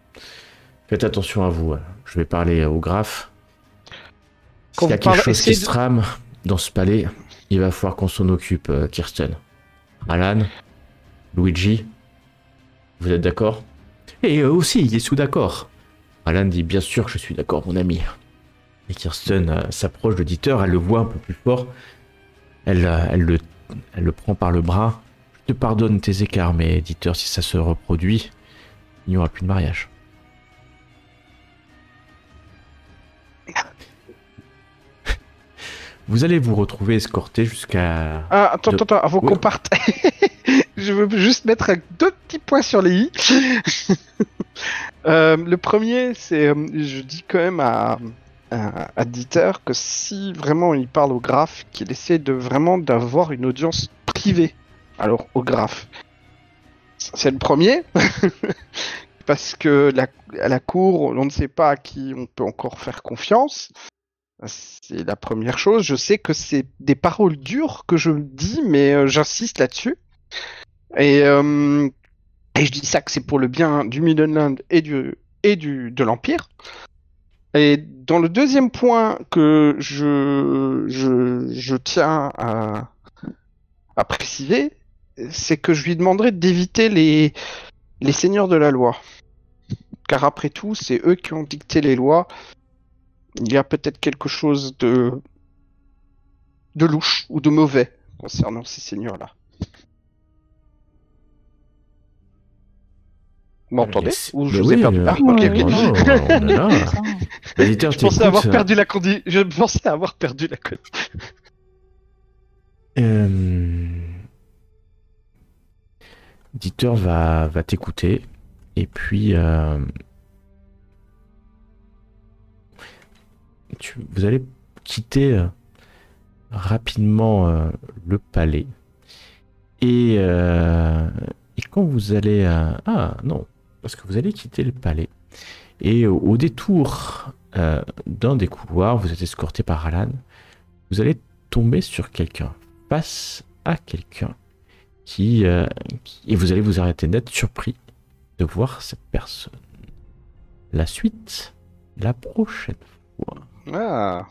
Faites attention à vous, je vais parler au graphe. S'il y a quelque chose qui se trame dans ce palais, il va falloir qu'on s'en occupe, Kirsten. Alan, Luigi, vous êtes d'accord? Et eux aussi, ils sont d'accord. Alan dit bien sûr que je suis d'accord, mon ami. Et Kirsten s'approche de Dieter, elle le voit un peu plus fort. Elle le prend par le bras. Je te pardonne tes écarts, mais Dieter, si ça se reproduit, il n'y aura plus de mariage. Vous allez vous retrouver escorté jusqu'à... Ah, attends, avant qu'on parte, je veux juste mettre 2 petits points sur les i. Le premier, c'est, je dis quand même à Dieter que si vraiment il parle au graphe, qu'il essaie d'avoir une audience privée. Alors, au graphe. C'est le premier. Parce que à la cour, on ne sait pas à qui on peut encore faire confiance. C'est la première chose. Je sais que c'est des paroles dures que je dis, mais j'insiste là-dessus. Et je dis ça que c'est pour le bien du Middenland et de l'Empire. Et dans le deuxième point que je tiens à préciser, c'est que je lui demanderai d'éviter les seigneurs de la loi. Car après tout, c'est eux qui ont dicté les lois. Il y a peut-être quelque chose de louche ou de mauvais concernant ces seigneurs-là. Vous m'entendez? Ou je vous ai perdu? Ah, ok. Non, on est là. Je pensais avoir perdu la conduite. Je pensais avoir perdu la conduite. Dieter va t'écouter et puis vous allez quitter rapidement le palais et quand vous allez ah non, parce que vous allez quitter le palais et au détour d'un des couloirs, vous êtes escorté par Alan, vous allez tomber sur quelqu'un, face à quelqu'un et vous allez vous arrêter net, surpris de voir cette personne. La suite, la prochaine fois. Ah,